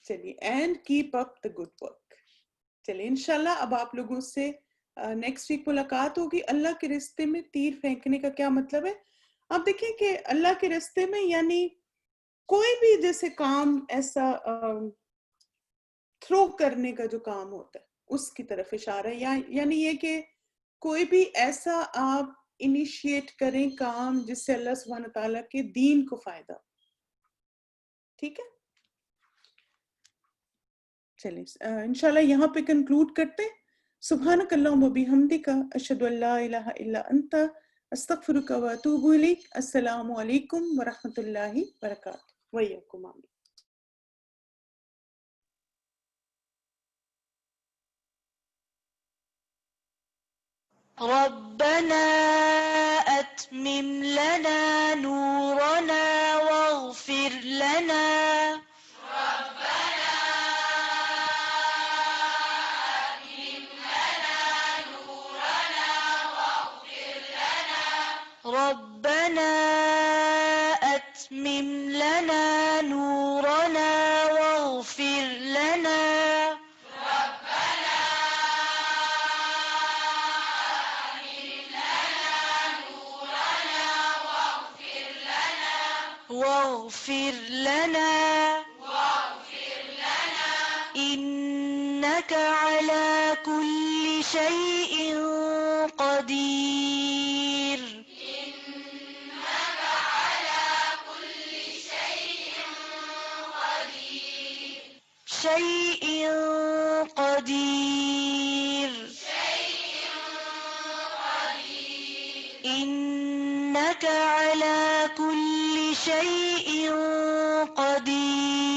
چلیے and keep up the good work. چلیے انشاءاللہ اب آپ لوگوں سے نیکسٹ ویک ملاقات ہوگی. اللہ کے راستے میں تیر پھینکنے کا کیا مطلب ہے؟ آپ دیکھیں کہ اللہ کے راستے میں یعنی کوئی بھی جیسے کام ایسا تھرو کرنے کا جو کام ہوتا ہے اس کی طرف اشارہ ہے، یعنی یہ کہ کوئی بھی ایسا آپ انیشیٹ کریں کام جس سے اللہ سبحانہ تعالیٰ کے دین کو فائدہ. ٹھیک ہے، چلیں انشاءاللہ یہاں پہ کنکلوڈ کرتے. سبحانک اللہم و بحمدک، اشہد ان لا الہ الا انت، استغفرک و اتوب الیک. السلام علیکم ورحمۃ اللہ وبرکاتہ. ویاکم آمین. ربنا أتمم لنا نورنا واغفر لنا ربنا أتمم لنا نورنا واغفر لنا واغفر لنا إنك على كل شيء قدير شيء قدير إنك على كل شيء قدير